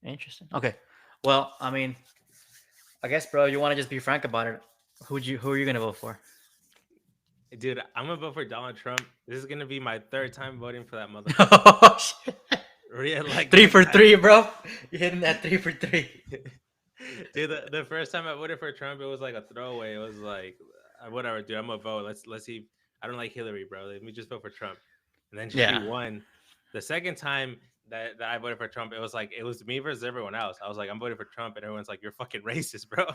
Interesting. Okay. Well, I mean, I guess, bro, you want to just be frank about it. Who are you gonna vote for? Dude, I'm gonna vote for Donald Trump. This is gonna be my third time voting for that motherfucker. Oh, shit. Re-elect Three that for guy. three, bro. You're hitting that 3 for 3. Dude, the first time I voted for Trump, it was like a throwaway. It was like, whatever, dude. I'm gonna vote. Let's see. I don't like Hillary, bro. Let me just vote for Trump. And then she Yeah. won. The second time that I voted for Trump, it was like it was me versus everyone else. I was like, I'm voting for Trump, and everyone's like, you're fucking racist, bro.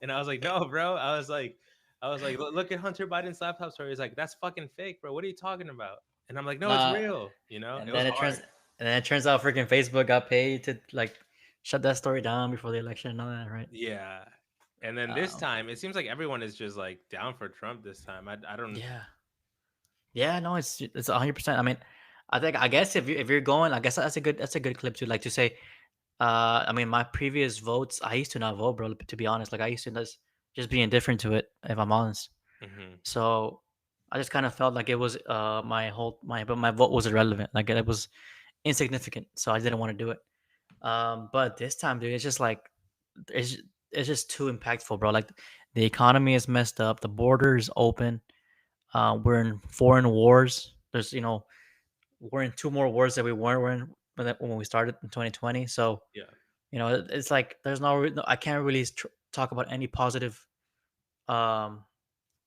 And I was like, no, bro. I was like, look at Hunter Biden's laptop story. He's like, that's fucking fake, bro. What are you talking about? And I'm like, no, it's Nah. real. It And was then it turns hard. and then it turns out freaking Facebook got paid to like shut that story down before the election and all that, right? Yeah. And then this Um, time, it seems like everyone is just like down for Trump this time. I don't. yeah. Yeah, no, it's 100%. I mean, I guess if you're going, I guess that's a good clip to like to say. I mean, my previous votes, I used to not vote, bro. To be honest, like I used to just be indifferent to it, if I'm honest. Mhm. So I just kind of felt like it was my vote was irrelevant, like it was insignificant. So I didn't want to do it. But this time, dude, it's just like it's it's just too impactful, bro. Like the economy is messed up, the border is open. We're in foreign wars. There's we're in two more wars that we weren't in when we started in 2020. So Yeah. it's like there's I can't really talk about any positive um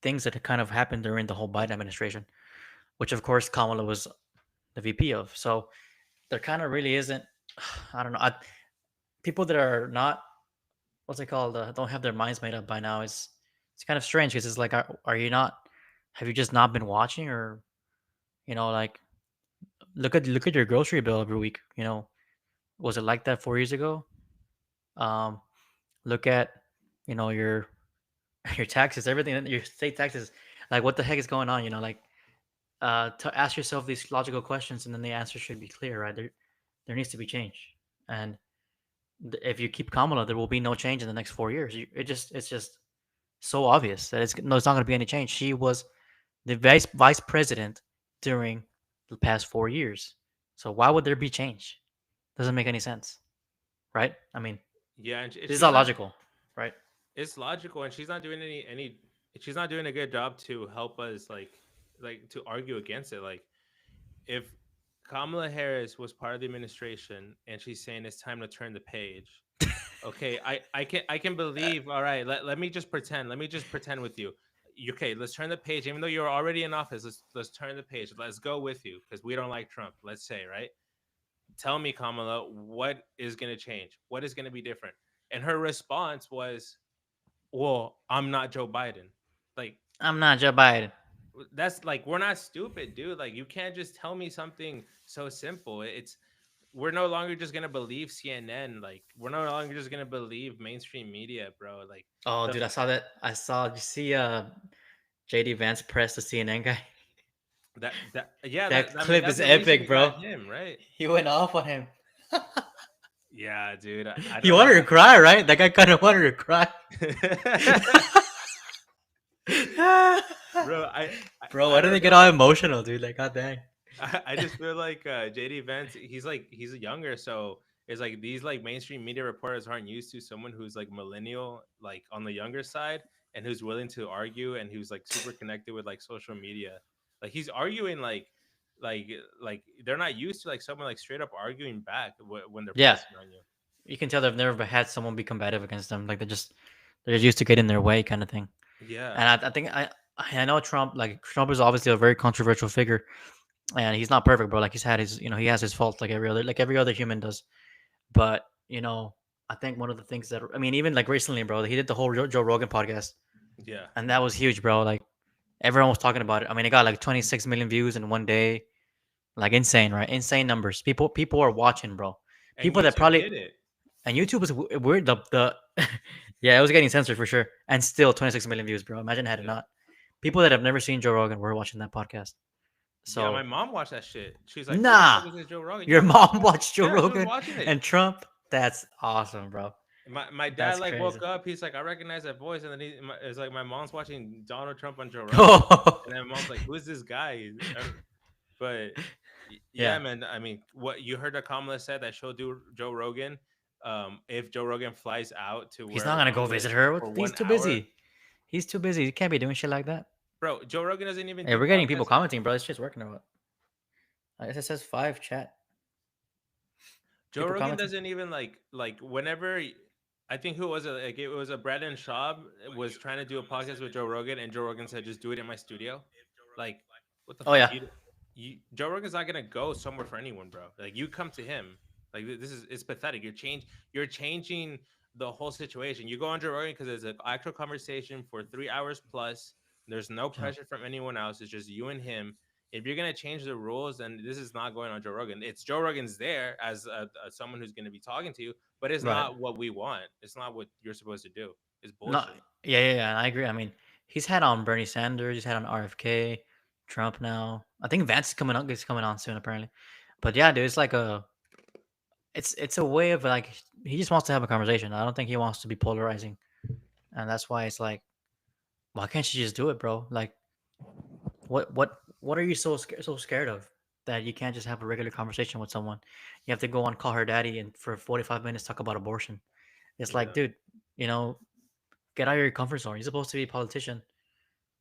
things that kind of happened during the whole Biden administration, which of course Kamala was the VP of. So there kind of really isn't. I don't know. People that are not what's it called don't have their minds made up by now is it's kind of strange because it's like are you not have you just not been watching or like look at your grocery bill every week. Was it like that 4 years ago? Um, look at your your taxes, everything, your state taxes. Like, what the heck is going on? Like, to ask yourself these logical questions, and then the answer should be clear, right? There needs to be change, and if you keep Kamala, there will be no change in the next 4 years. It's just so obvious that it's not going to be any change. She was the vice president during the past 4 years, so why would there be change? Doesn't make any sense, right? I mean, Yeah, and this is she's all not. logical, right? It's logical, and she's not doing any. She's not doing a good job to help us, like to argue against it. Like, if Kamala Harris was part of the administration and she's saying it's time to turn the page, okay, I can believe. All right, let me just pretend. Let me just pretend with you. Okay, let's turn the page. Even though you're already in office, let's turn the page. Let's go with you because we don't like Trump. Let's say, right? Tell me, Kamala, what is going to change? What is going to be different? And her response was, "Well, I'm not Joe Biden." Like, I'm not Joe Biden. that's like, we're not stupid, dude. Like, you can't just tell me something so simple. It's We're no longer just gonna believe CNN. Like, we're no longer just gonna believe mainstream media, bro. Like, Oh, the dude, I saw that. I saw. Did you see JD Vance press the CNN guy? that yeah, That I mean, clip that's is the reason epic, we got bro. him, right? He went off on him. Yeah, dude. I He don't know wanted to cry, right? That guy kind of wanted to cry. how. Bro, Bro, I why did they don't get know. all emotional, dude? Like, god dang. I just feel like JD Vance, he's younger, so it's like these like mainstream media reporters aren't used to someone who's like millennial, like on the younger side, and who's willing to argue and who's like super connected with like social media. Like, he's arguing like like they're not used to like someone like straight up arguing back when they're Yeah, pressing on you. you can tell they've never had someone be combative against them. Like they're just used to get in their way, kind of thing. Yeah. And I think I know Trump. Like Trump is obviously a very controversial figure, and he's not perfect, bro. Like he's had his he has his faults, like every other human does. But I think one of the things that I mean, even like recently, bro, he did the whole Joe Rogan podcast, Yeah. and that was huge, bro. Like everyone was talking about it. I mean, it got like 26 million views in one day, like insane, right? Insane numbers. People are watching, bro. And People that YouTube probably did it. and YouTube was weird. The yeah, it was getting censored for sure, and still 26 million views, bro. Imagine had it Yeah. not. People that have never seen Joe Rogan were watching that podcast. Yeah, my So mom watched that shit. She's like, "Who the nah, fuck is this Joe Rogan?" your Yeah, my mom mom watched. watched Joe Yeah, she was Rogan watching it. and Trump. That's awesome, bro. My dad That's like crazy. woke up. He's like, "I recognize that voice," and then it's like my mom's watching Donald Trump on Joe Rogan, Oh, and then my mom's like, "Who is this guy?" But Yeah, Yeah, man. I mean, what you heard that Kamala said that she'll do Joe Rogan. If Joe Rogan flies out to he's not wherever gonna go Kamala visit is her. for He's one too hour, busy. He's too busy. He can't be doing shit like that. bro, Joe Rogan doesn't even Hey, do we're getting people podcasts. commenting, bro. This shit's working or what? I guess it says 5 chat. Joe People Rogan commenting. doesn't even like whenever. I think who was it? Like it was a Brandon Schaub was trying to do a podcast with Joe Rogan, and Joe Rogan said, "Just do it in my studio." Like, what the Oh fuck? yeah, You Joe Rogan's not gonna go somewhere for anyone, bro. Like, you come to him. Like, this is it's pathetic. You're changing the whole situation. You go on Joe Rogan because it's an actual conversation for 3 hours plus. There's no yeah. pressure from anyone else. It's just you and him. If you're gonna change the rules, then this is not going on Joe Rogan. It's Joe Rogan's there as someone who's gonna be talking to you, but it's Right. not what we want. It's not what you're supposed to do. It's No. bullshit. Yeah. I agree. I mean, he's had on Bernie Sanders. He's had on RFK, Trump now. I think Vance is coming on. Is coming on soon apparently. But yeah, dude, it's like a. It's a way of like he just wants to have a conversation. I don't think he wants to be polarizing, and that's why it's like, why can't you just do it, bro? Like, what are you so scared of that you can't just have a regular conversation with someone? You have to go on call her daddy and for 45 minutes talk about abortion. It's like, Yeah. dude, you know, get out of your comfort zone. You're supposed to be a politician,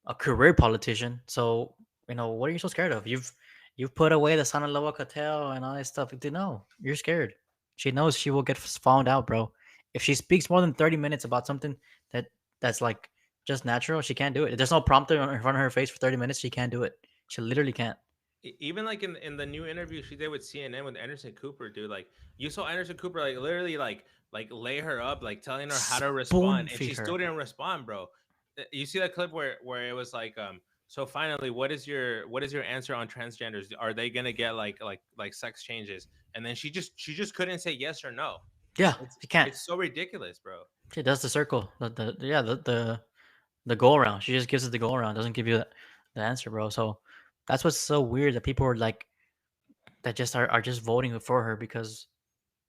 a career politician. So, what are you so scared of? You've put away the Sana Loa Cattell and all that stuff. Dude, no, you're scared. She knows she will get found out, bro. If she speaks more than 30 minutes about something that that's like just natural, she can't do it. If there's no prompter in front of her face for 30 minutes, she can't do it. She literally can't. Even like in the new interview she did with CNN with Anderson Cooper, dude, like you saw Anderson Cooper like literally like lay her up, like telling her how to Spoon respond, and she feed still her. didn't respond, bro. You see that clip where it was like, so finally, what is your answer on transgenders? Are they gonna get like sex changes? And then she just couldn't say yes or no. Yeah, It's she can't. it's so ridiculous, bro. She does the circle. The go around. She just gives it the go around. Doesn't give you the answer, bro. So that's what's so weird that people are like that just are just voting for her because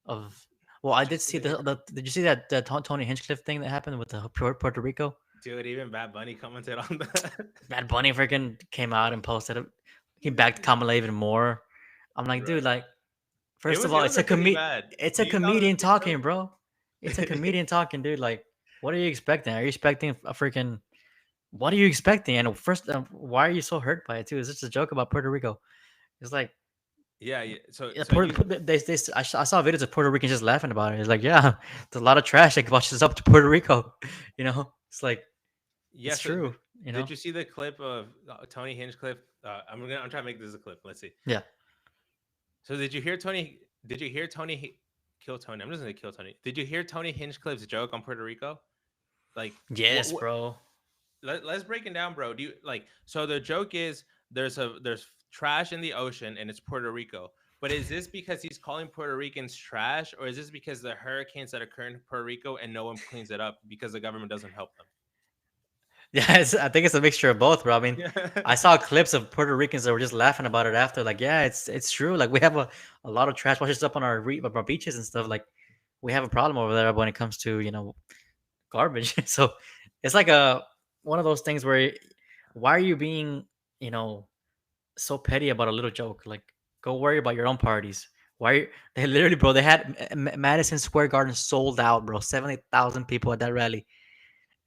of. Well, I did Just see because the did you see that the Tony Hinchcliffe thing that happened with the Puerto Rico? dude, even Bad Bunny commented on that. Bad Bunny freaking came out and posted it. He backed Kamala even more. I'm like, dude, Right. like, It first of was all, it was a pretty bad. it's a Do you follow the comedian talking, TikTok? bro. It's a comedian talking, dude. Like, what are you expecting? Are you expecting a freaking what are you expecting? And first, why are you so hurt by it too? Is this a joke about Puerto Rico? It's like Yeah, yeah. So yeah, so you I saw videos of Puerto Ricans just laughing about it. It's like, yeah, there's a lot of trash that washes up to Puerto Rico. It's like yeah. it's So true. did you see the clip of Tony Hinchcliffe? I'm trying to make this a clip. Let's see. Yeah. So did you hear Tony? Did you hear kill Tony? I'm just gonna kill Tony. Did you hear Tony Hinchcliffe's joke on Puerto Rico? Like Yes, bro. let's break it down, bro. Do you like so the joke is there's trash in the ocean and it's Puerto Rico. But is this because he's calling Puerto Ricans trash, or is this because the hurricanes that occur in Puerto Rico and no one cleans it up because the government doesn't help Yeah, I think it's a mixture of both, bro. I mean, them? I saw clips of Puerto Ricans that were just laughing about it after. Like, yeah, it's true. Like, we have a lot of trash washes up on our beaches and stuff. Like, we have a problem over there when it comes to garbage. So it's like a one of those things where why are you being you know so petty about a little joke? Like, go worry about your own parties. Why they literally, bro? They had Madison Square Garden sold out, bro. 70,000 people at that rally,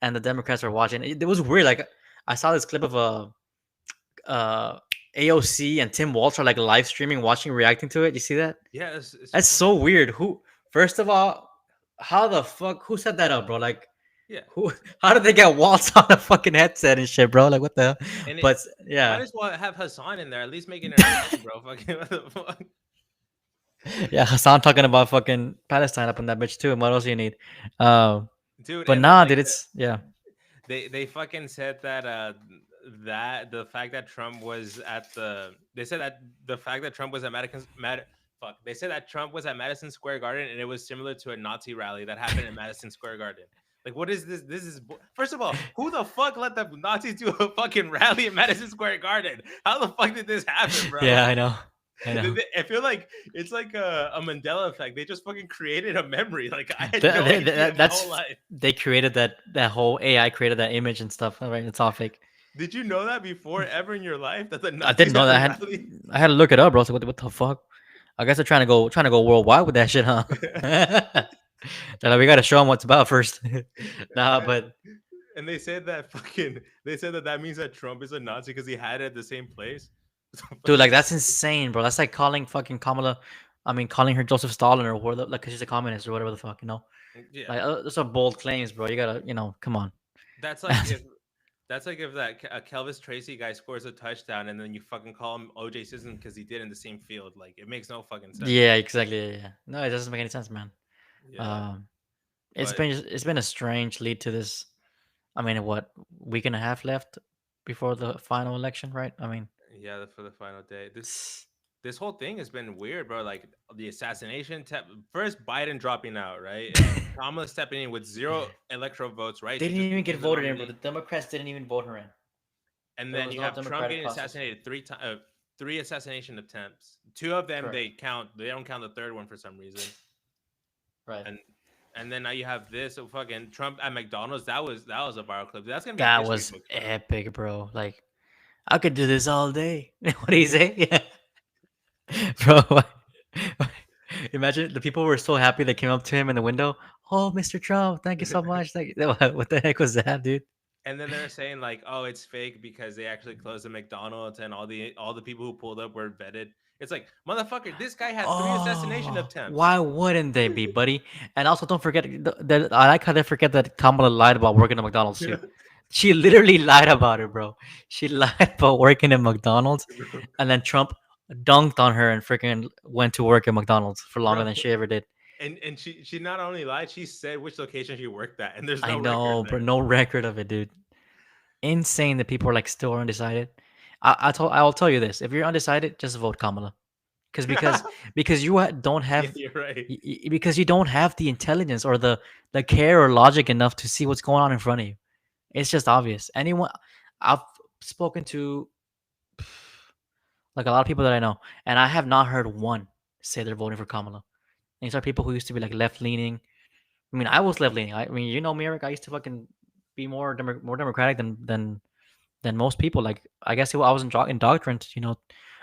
and the Democrats were watching. It was weird. Like, I saw this clip of uh AOC and Tim Walsh are like live streaming, watching, reacting to it. You see that? Yeah, it's That's so weird. Who? First of all, how the fuck? Who set that up, bro? Like, yeah, who? How did they get Waltz on a fucking headset and shit, bro? Like, what the hell? and But you might yeah, as well have Hassan in there, at least make it entertaining, bro. Fucking what the fuck? yeah, Hassan talking about fucking Palestine up in that bitch too. And what else do you need? Um, Dude, but and then nah, like dude, it's yeah, they fucking said that that the fact that Trump was at they said that the fact that Trump was at they said that Trump was at Madison Square Garden and it was similar to a Nazi rally that happened in Madison Square Garden. Like, what is this? This is first of all, who the fuck let the Nazis do a fucking rally in Madison Square Garden? How the fuck did this happen, bro? yeah, I know. I feel like it's like a Mandela effect. They just fucking created a memory. Like, I had Th- no th- idea th- my that's whole life. they created that whole AI created that image and stuff. Right? It's all fake. Did you know that before ever in your life that the I didn't Nazis know had a that. rally? I had to look it up, bro. So what the fuck? I guess they're trying to go worldwide with that shit, huh? They're like, we gotta show them what's about first. Nah, but And they said that fucking they said that that means that Trump is a Nazi because he had it at the same place. So dude, fucking like that's stupid. insane, bro. That's like calling fucking Kamala. I mean, calling her Joseph Stalin or whatever, like, 'cause she's a communist or whatever the fuck, you know. Yeah, Like, those are bold claims, bro. You gotta, come on. that's like if that Kelvis Tracy guy scores a touchdown and then you fucking call him OJ Simpson because he did in the same field. Like it makes no fucking sense. Yeah, exactly. Yeah, yeah. No, it doesn't make any sense, man. Yeah, Um, but it's been a strange lead to this. I mean, what, week and a half left before the final election, right? I mean, yeah, for the final day, this whole thing has been weird, bro. Like the assassination, first Biden dropping out, right, and then Kamala stepping in with zero electoral votes, right? they She didn't just even get became the voted in, bro. nominee. The Democrats didn't even vote her in. And There then was you no have Trump democratic getting process. assassinated three assassination attempts. Two of them Correct. they count. They don't count the third one for some reason. Right. And then now you have this fucking Trump at McDonald's. That was a viral clip. That's gonna be in That history was books, bro. epic, bro. Like, I could do this all day. What do you say? Yeah. Bro, imagine the people were so happy they came up to him in the window. Oh, Mr. Trump, thank you so much. Thank you. What the heck was that, dude? And then they're saying like, oh, it's fake because they actually closed the McDonald's and all the people who pulled up were vetted. It's like, motherfucker, this guy had three assassination Oh, attempts. why wouldn't they be, buddy? And also, don't forget that I like how they forget that Kamala lied about working at McDonald's too. She literally lied about it, bro. She lied about working at McDonald's, and then Trump dunked on her and freaking went to work at McDonald's for longer Bro, than she ever did. and she not only lied, she said which location she worked at, and there's I no record know, there. but no record of it, dude. Insane that people are like still undecided. I'll tell you this: if you're undecided, just vote Kamala, because you don't Yeah, have you're right. because you don't have the intelligence or the care or logic enough to see what's going on in front of you. It's just obvious. Anyone I've spoken to, like, a lot of people that I know, and I have not heard one say they're voting for Kamala. These are people who used to be like left leaning. I mean, I was left leaning. I mean, you know me, Eric. I used to fucking be more democratic than most people. Like, I guess I wasn't indoctrined,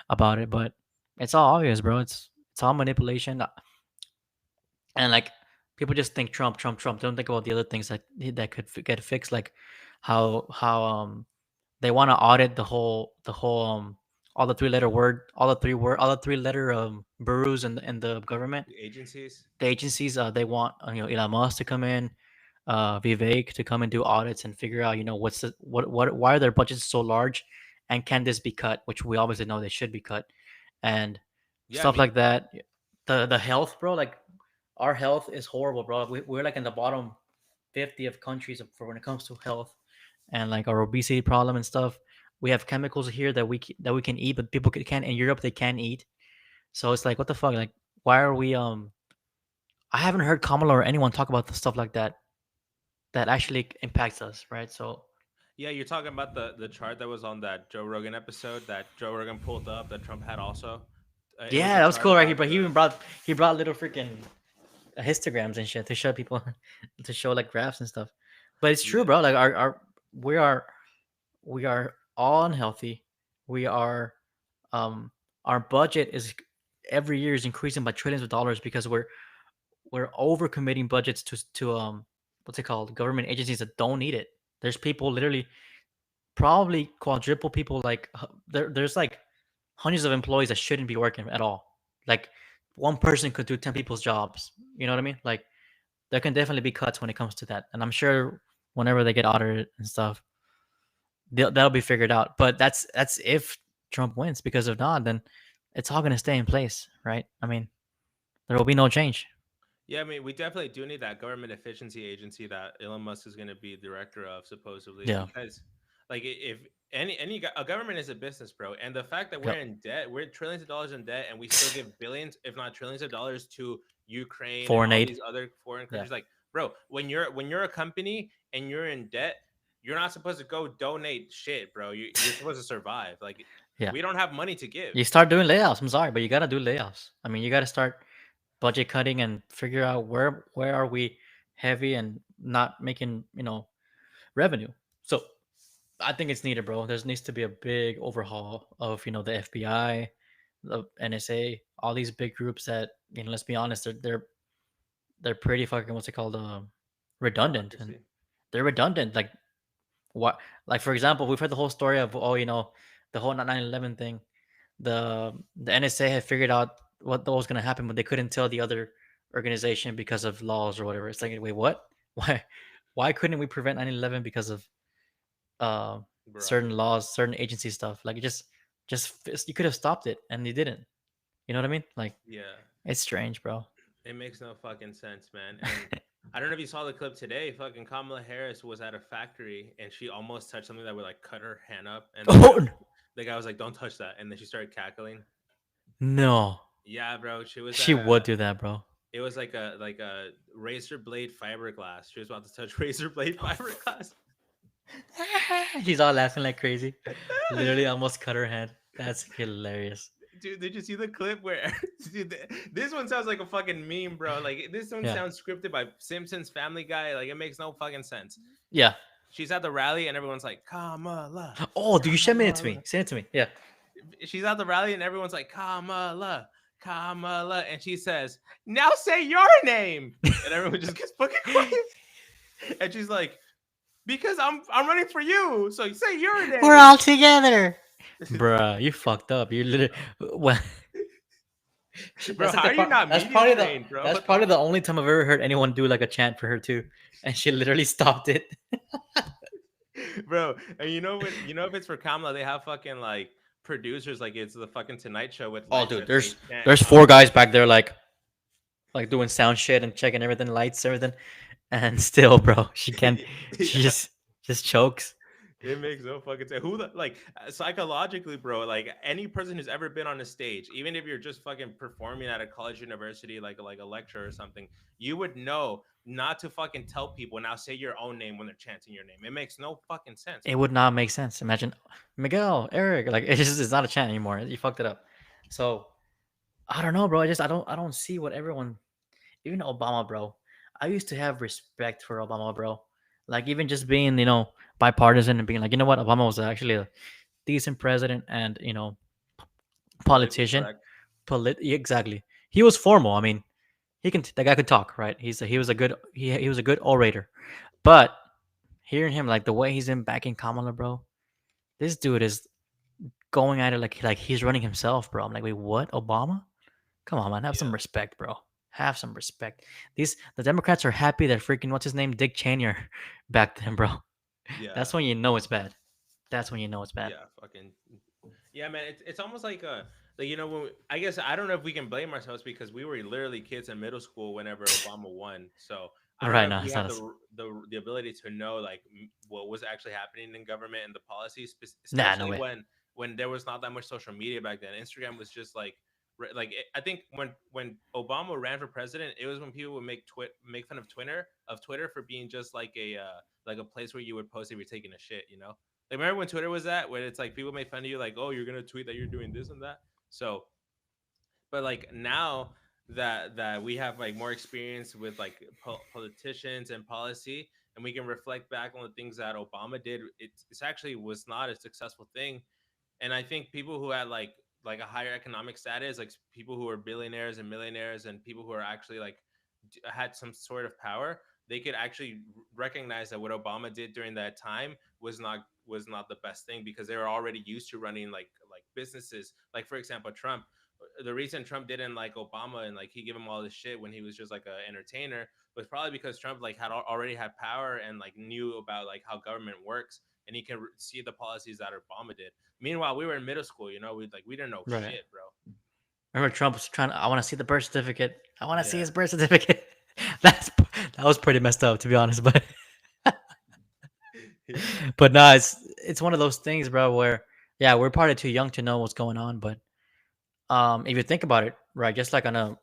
about it. But it's all obvious, bro. It's all manipulation, and like people just think Trump, Trump, Trump. They don't think about the other things that could get fixed, like how they want to audit the whole all the three letter bureaus in the government, The agencies. the agencies. They want Elon Musk to come in, Vivek to come and do audits and figure out what's the what why are their budgets so large, and can this be cut? Which we obviously know they should be cut, and Yeah, I stuff mean, like that. The health, bro. Like, our health is horrible, bro. We're like in the bottom 50 of countries for when it comes to health, and like our obesity problem and stuff. We have chemicals here that we can eat, but people can't. In Europe, they can't eat. So it's like, what the fuck? Like, why are we? I haven't heard Kamala or anyone talk about the stuff like that actually impacts us, right? So yeah, you're talking about the chart that was on that Joe Rogan episode that Joe Rogan pulled up that Trump had also. It was yeah, a that was chart cool, right? He about but he even the brought little freaking histograms and shit to show people to show like graphs and stuff. But it's true, yeah. bro. Like, our we are all unhealthy. We are um our budget is every year is increasing by trillions of dollars because we're overcommitting budgets to what's it called, government agencies that don't need it. There's people literally probably quadruple people, like, there's like hundreds of employees that shouldn't be working at all. Like, one person could do 10 people's jobs. You know what I mean? Like, there can definitely be cuts when it comes to that, and I'm sure whenever they get audited and stuff, that'll be figured out. But that's if Trump wins, because if not, then it's all going to stay in place, right? I mean, there will be no change. Yeah, I mean, we definitely do need that government efficiency agency that Elon Musk is going to be director of, supposedly, Yeah. because, like, if a government is a business, bro, and the fact that we're Yep. in debt, we're trillions of dollars in debt, and we still give billions, if not trillions of dollars to Ukraine and Foreign all aid. these other foreign Yeah. countries, like, bro, when you're a company and you're in debt, you're not supposed to go donate shit, bro. You're supposed to survive. Like, Yeah. we don't have money to give. You start doing layoffs. I'm sorry, but you got to do layoffs. I mean, you got to start budget cutting and figure out where are we heavy and not making revenue. So I think it's needed, bro. There needs to be a big overhaul of the FBI, the NSA, all these big groups that let's be honest, they're pretty fucking what's it called, redundant, and Bureaucracy. they're redundant. Like what? Like for example, we've heard the whole story of the whole 9/11 thing. The NSA had figured out what was going to happen, but they couldn't tell the other organization because of laws or whatever. It's like, wait, what? Why? Why couldn't we prevent 9/11 because of uh, certain Bureaucracy. laws, certain agency stuff? Like it just you could have stopped it, and you didn't. You know what I mean? Like Yeah. it's strange, bro. It makes no fucking sense, man. And I don't know if you saw the clip today. Fucking Kamala Harris was at a factory and she almost touched something that would like cut her hand up, and Oh the guy was like, "Don't touch that," and then she started cackling. no, Yeah, bro. She was she at would a. do that, bro. It was like a razor blade fiberglass. She was about to touch razor blade fiberglass. She's all laughing like crazy. Literally almost cut her hand. That's hilarious. Dude, did you see the clip where dude, this one sounds like a fucking meme, bro? Like this one Yeah. sounds scripted by Simpsons Family Guy. Like it makes no fucking sense. Yeah. She's at the rally and everyone's like, Kamala, Oh, do you send it to me? Kamala. Send it to me. Yeah. She's at the rally and everyone's like, Kamala, Kamala. And she says, now say your name. And everyone just gets fucking quiet. And she's like, because I'm running for you. So say your We're name. all together. Bruh, you fucked up. You literally well Bro, how are you not media trained, bro? that's probably the only time I've ever heard anyone do like a chant for her too. And she literally stopped it. Bro, and you know what? You know if it's for Kamala, they have fucking like producers, like it's the fucking Tonight Show with Oh lights dude, that say chant there's four Kamala. guys back there like doing sound shit and checking everything, lights, everything. And still, bro, she can't she Yeah. just chokes. It makes no fucking sense. Who the like psychologically, bro? Like any person who's ever been on a stage, even if you're just fucking performing at a college university, like a lecture or something, you would know not to fucking tell people now say your own name when they're chanting your name. It makes no fucking sense, It bro. would not make sense. Imagine Miguel, Eric, like it's not a chant anymore. You fucked it up. So I don't know, bro. I don't see what everyone, even Obama, bro. I used to have respect for Obama, bro. Like even just being, bipartisan and being like, you know what, Obama was actually a decent president and Politically politician. correct. Exactly. He was formal. I mean, the guy could talk, right? He was a good orator. But hearing him like the way he's in backing Kamala, bro, this dude is going at it like he's running himself, bro. I'm like, wait, what? Obama? Come on, man. Have some Yeah. respect, bro. Have some respect. The Democrats are happy that freaking what's his name, Dick Cheney, are back then, bro. That's Yeah. when you know it's bad. That's when you know it's bad. Yeah. Fucking yeah, man. It's almost like when I guess I don't know if we can blame ourselves because we were literally kids in middle school whenever Obama won. So I don't Right know if now, we it's have not us. the ability to know like what was actually happening in government and the policies, Nah, no especially way. when there was not that much social media back then. Instagram was just like I think when Obama ran for president, it was when people would make fun of Twitter for being just like a place where you would post if you're taking a shit, you know? Like remember when Twitter was at where it's like people make fun of you like, oh, you're gonna tweet that you're doing this and that. So, but like now that we have like more experience with like politicians and policy, and we can reflect back on the things that Obama did, it's actually was not a successful thing. And I think people who had like a higher economic status, like people who are billionaires and millionaires, and people who are actually like had some sort of power, they could actually recognize that what Obama did during that time was not the best thing because they were already used to running like businesses. Like for example, Trump. The reason Trump didn't like Obama and like he gave him all this shit when he was just like an entertainer was probably because Trump like had already had power and like knew about like how government works, and he can see the policies that Obama did. Meanwhile, we were in middle school, we didn't know Right. shit, bro. Remember Trump was trying to, I want to see the birth certificate. I want to see Yeah. his birth certificate. That's that was pretty messed up to be honest, but Yeah. but nah, it's one of those things, bro, where yeah, we're probably too young to know what's going on, but if you think about it, right, just like on a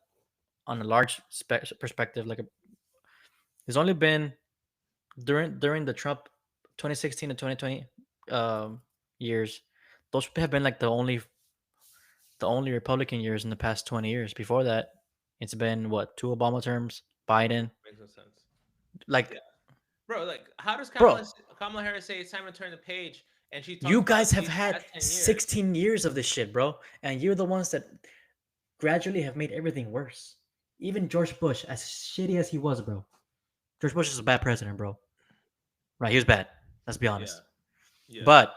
large perspective, like there's only been during the Trump 2016 to 2020 um, years, those have been like the only Republican years in the past 20 years. Before that, it's been what, two Obama terms, Biden. Makes no sense. Like Yeah. bro. Like, how does bro. Kamala Harris say it's time to turn the page, and she You talks about guys have these had past 10 years? 16 years of this shit, bro, and you're the ones that gradually have made everything worse. Even George Bush, as shitty as he was, bro. George Bush is a bad president, bro. Right? He was bad. Let's be Yeah, honest. yeah, But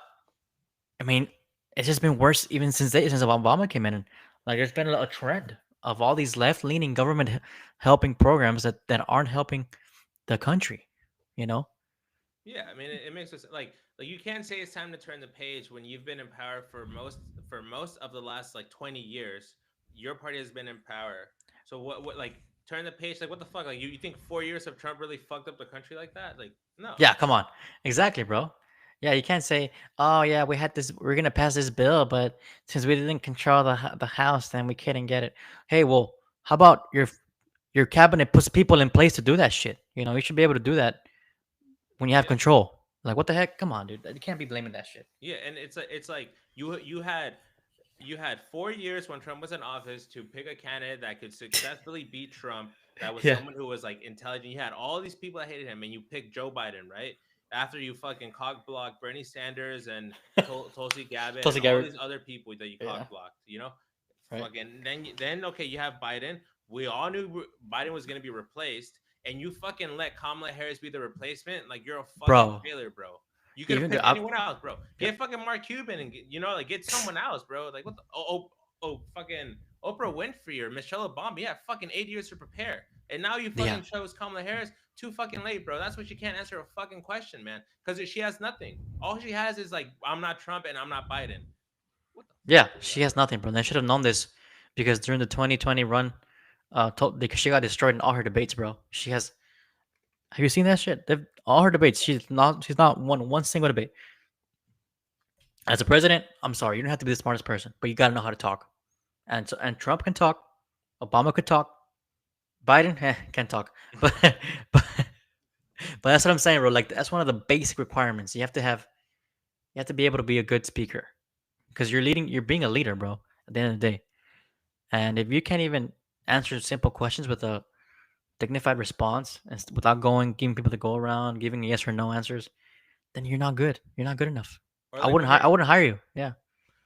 I mean, it's just been worse even since Obama came in. And, like, there's been a trend of all these left-leaning government helping programs that aren't helping the country. You know? yeah. I mean, it makes us like you can't say it's time to turn the page when you've been in power for most of the last like 20 years. Your party has been in power. So what like turn the page? Like what the fuck? Like you think 4 years of Trump really fucked up the country like that? Like no. Yeah. Come on. Exactly, bro. Yeah, you can't say, "Oh, yeah, we had this. We're gonna pass this bill, but since we didn't control the house, then we couldn't get it." Hey, well, how about your cabinet puts people in place to do that shit? You should be able to do that when you have Yeah. control. Like, what the heck? Come on, dude. You can't be blaming that shit. Yeah, and it's like you had 4 years when Trump was in office to pick a candidate that could successfully beat Trump. That was Yeah. someone who was like intelligent. You had all these people that hated him, and you picked Joe Biden, right? After you fucking cock blocked Bernie Sanders and Tulsi Gabbard and Tulsi all Gabbard. these other people that you Yeah. cock blocked, Right. fucking then okay, you have Biden. We all knew Biden was gonna be replaced, and you fucking let Kamala Harris be the replacement. Like you're a fucking Bro, failure, bro. You could have even picked the anyone up. else, bro. Yeah. Get fucking Mark Cuban and like get someone else, bro. Like what the fucking Oprah Winfrey or Michelle Obama. You have fucking 8 years to prepare, and now you Yeah. fucking chose Kamala Harris too fucking late, bro. That's what she can't answer a fucking question, man. Because she has nothing. All she has is like I'm not Trump and I'm not Biden. What the fuck Yeah, is she that, has bro? nothing, bro. They should have known this because during the 2020 run, because she got destroyed in all her debates, bro. She has. Have you seen that shit? All her debates. She's not won one single debate. As a president, I'm sorry, you don't have to be the smartest person, but you gotta know how to talk. And Trump can talk, Obama could talk, Biden can't talk, but but but that's what I'm saying, bro. Like that's one of the basic requirements. You have to be able to be a good speaker because you're being a leader, bro. At the end of the day, and if you can't even answer simple questions with a dignified response and without giving people to go around, giving yes or no answers, then you're not good. You're not good enough. Or I like wouldn't. when you're I wouldn't hire you. Yeah.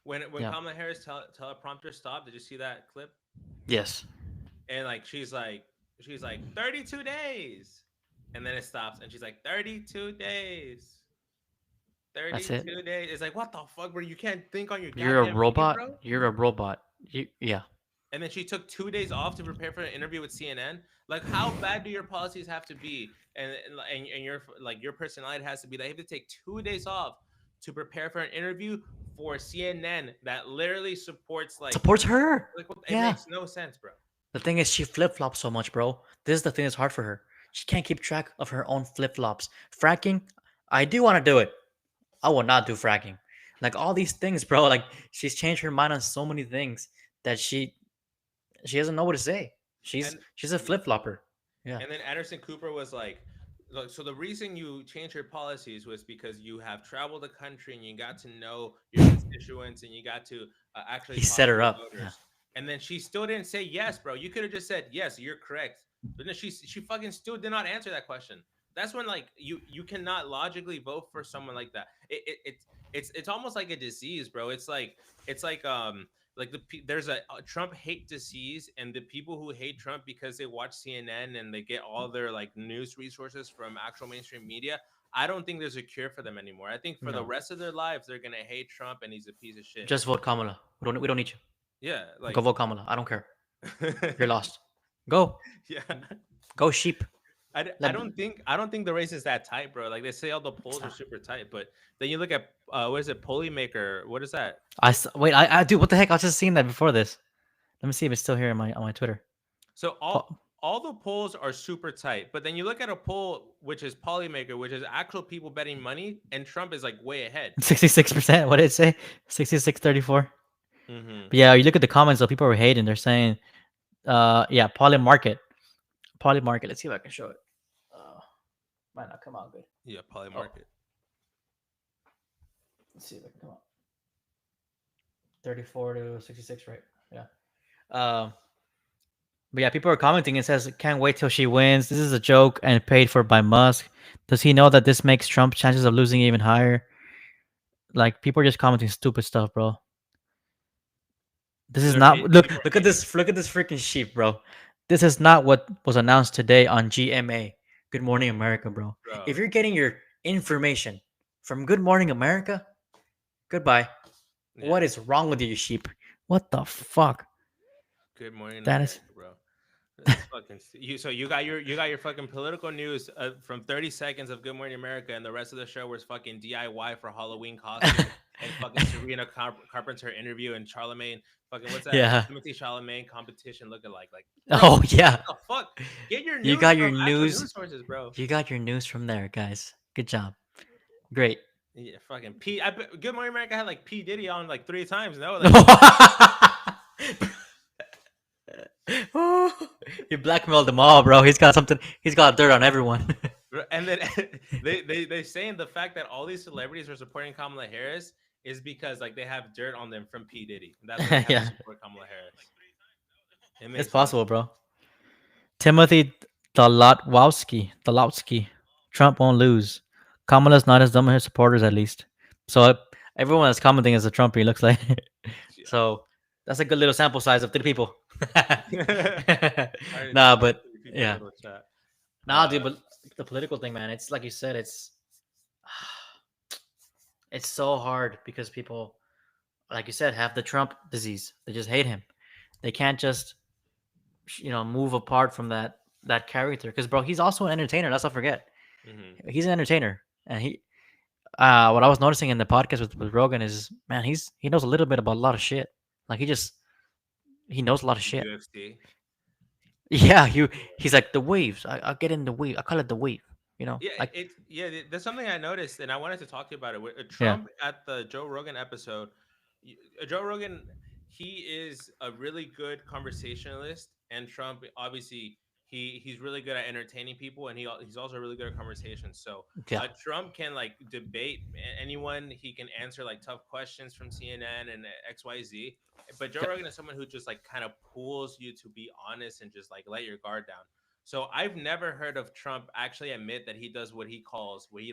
when Yeah. Kamala Harris teleprompter stopped. Did you see that clip? Yes. And like she's like 32 days, and then it stops, and she's like 32 days. That's it. 32 days. It's like, what the fuck, bro? You can't think on your You're a goddamn feet, robot. bro? You're a robot. Yeah. And then she took 2 days off to prepare for an interview with CNN. Like, how bad do your policies have to be? And your like your personality has to be that you have to take 2 days off to prepare for an interview for CNN that literally supports Supports her. it Yeah. makes no sense, bro. The thing is, she flip flops so much, bro. This is the thing that's hard for her. She can't keep track of her own flip flops. Fracking, I do want to do it. I will not do fracking. Like all these things, bro. Like she's changed her mind on so many things that she doesn't know what to say. She's And she's a yeah. flip flopper. Yeah. And then Anderson Cooper was like, look, so the reason you changed your policies was because you have traveled the country and you got to know your constituents and you got to actually He talk set to her your up. Yeah. voters. And then she still didn't say yes, bro. You could have just said yes, you're correct. But then she fucking still did not answer that question. That's when like you cannot logically vote for someone like that. It's almost like a disease, bro. It's like there's a Trump hate disease, and the people who hate Trump because they watch CNN and they get all their like news resources from actual mainstream media. I don't think there's a cure for them anymore. I think for the No. rest of their lives they're gonna hate Trump and he's a piece of shit. Just vote Kamala. We don't need you. Yeah, Go like vote Kamala. I don't care. You're lost. Go. yeah. Go sheep. Let I don't think the race is that tight, bro. Like they say all the it's polls are not. super tight, but then you look at what is it, Polymaker? What is that? Wait. I do. What the heck? I was just seeing that before this. Let me see if it's still here on my Twitter. So Po- all the polls are super tight, but then you look at a poll which is Polymaker, which is actual people betting money, and Trump is like way ahead. 66%. What did it say? 66-34. Mm-hmm. But yeah, you look at the comments. Though people were hating. They're saying, yeah, Poly Market. Let's see if I can show it. Might not come out good. Yeah, Oh, Polymarket. let's see if I can come out. 34-66, right? Yeah. Um, but yeah, people are commenting. It says, "Can't wait till she wins. This is a joke and paid for by Musk. Does he know that this makes Trump's chances of losing even higher? Like people are just commenting stupid stuff, bro. This is not look at this freaking sheep, bro. This is not what was announced today on GMA. Good Morning America, bro. If bro. you're getting your information from Good Morning America, goodbye. Yeah. What is wrong with you, sheep? What the fuck? Good morning, That is America, bro. That's fucking you. So you got your fucking political news from 30 seconds of Good Morning America, and the rest of the show was fucking DIY for Halloween costume and fucking Serena Carpenter interview and Charlemagne fucking what's that yeah. Timothy Chalamet competition looking like, bro. Oh yeah. What the fuck? Get your You news got your from actual news. news sources, bro. You got your news from there, guys. Good job. Great. Yeah, fucking P. Good Morning America had like P Diddy on like 3 times. No, like You blackmailed them all, bro. He's got something. He's got dirt on everyone. and then they saying the fact that all these celebrities are supporting Kamala Harris is because like they have dirt on them from P Diddy. And that's why they have to yeah, support Kamala Harris. It it's makes no possible, sense. bro. Timothy Dalotowski. Trump won't lose. Kamala's not as dumb as her supporters, at least. So everyone that's commenting is a Trump. He looks like. So that's a good little sample size of 3 people. Yeah. Already nah, told like but 3 people yeah, in the chat. nah, dude. But the political thing, man. It's like you said. It's so hard because people, like you said, have the Trump disease. They just hate him. They can't just move apart from that character. Because bro, he's also an entertainer. Let's not forget. Mhm. He's an entertainer, and what I was noticing in the podcast with Rogan is, man, he knows a little bit about a lot of shit. Like he knows a lot of shit. UFC. Yeah, he's like the waves. I'll get in the wave. I call it the wave. Yeah, Like There's something I noticed, and I wanted to talk to you about it. With yeah, Trump at the Joe Rogan episode, Joe Rogan, he is a really good conversationalist, and Trump obviously he's really good at entertaining people, and he's also really good at conversation. So yeah, Trump can like debate anyone. He can answer like tough questions from CNN and XYZ. But Joe yeah. Rogan is someone who just like kind of pulls you to be honest and just like let your guard down. So I've never heard of Trump actually admit that he does what he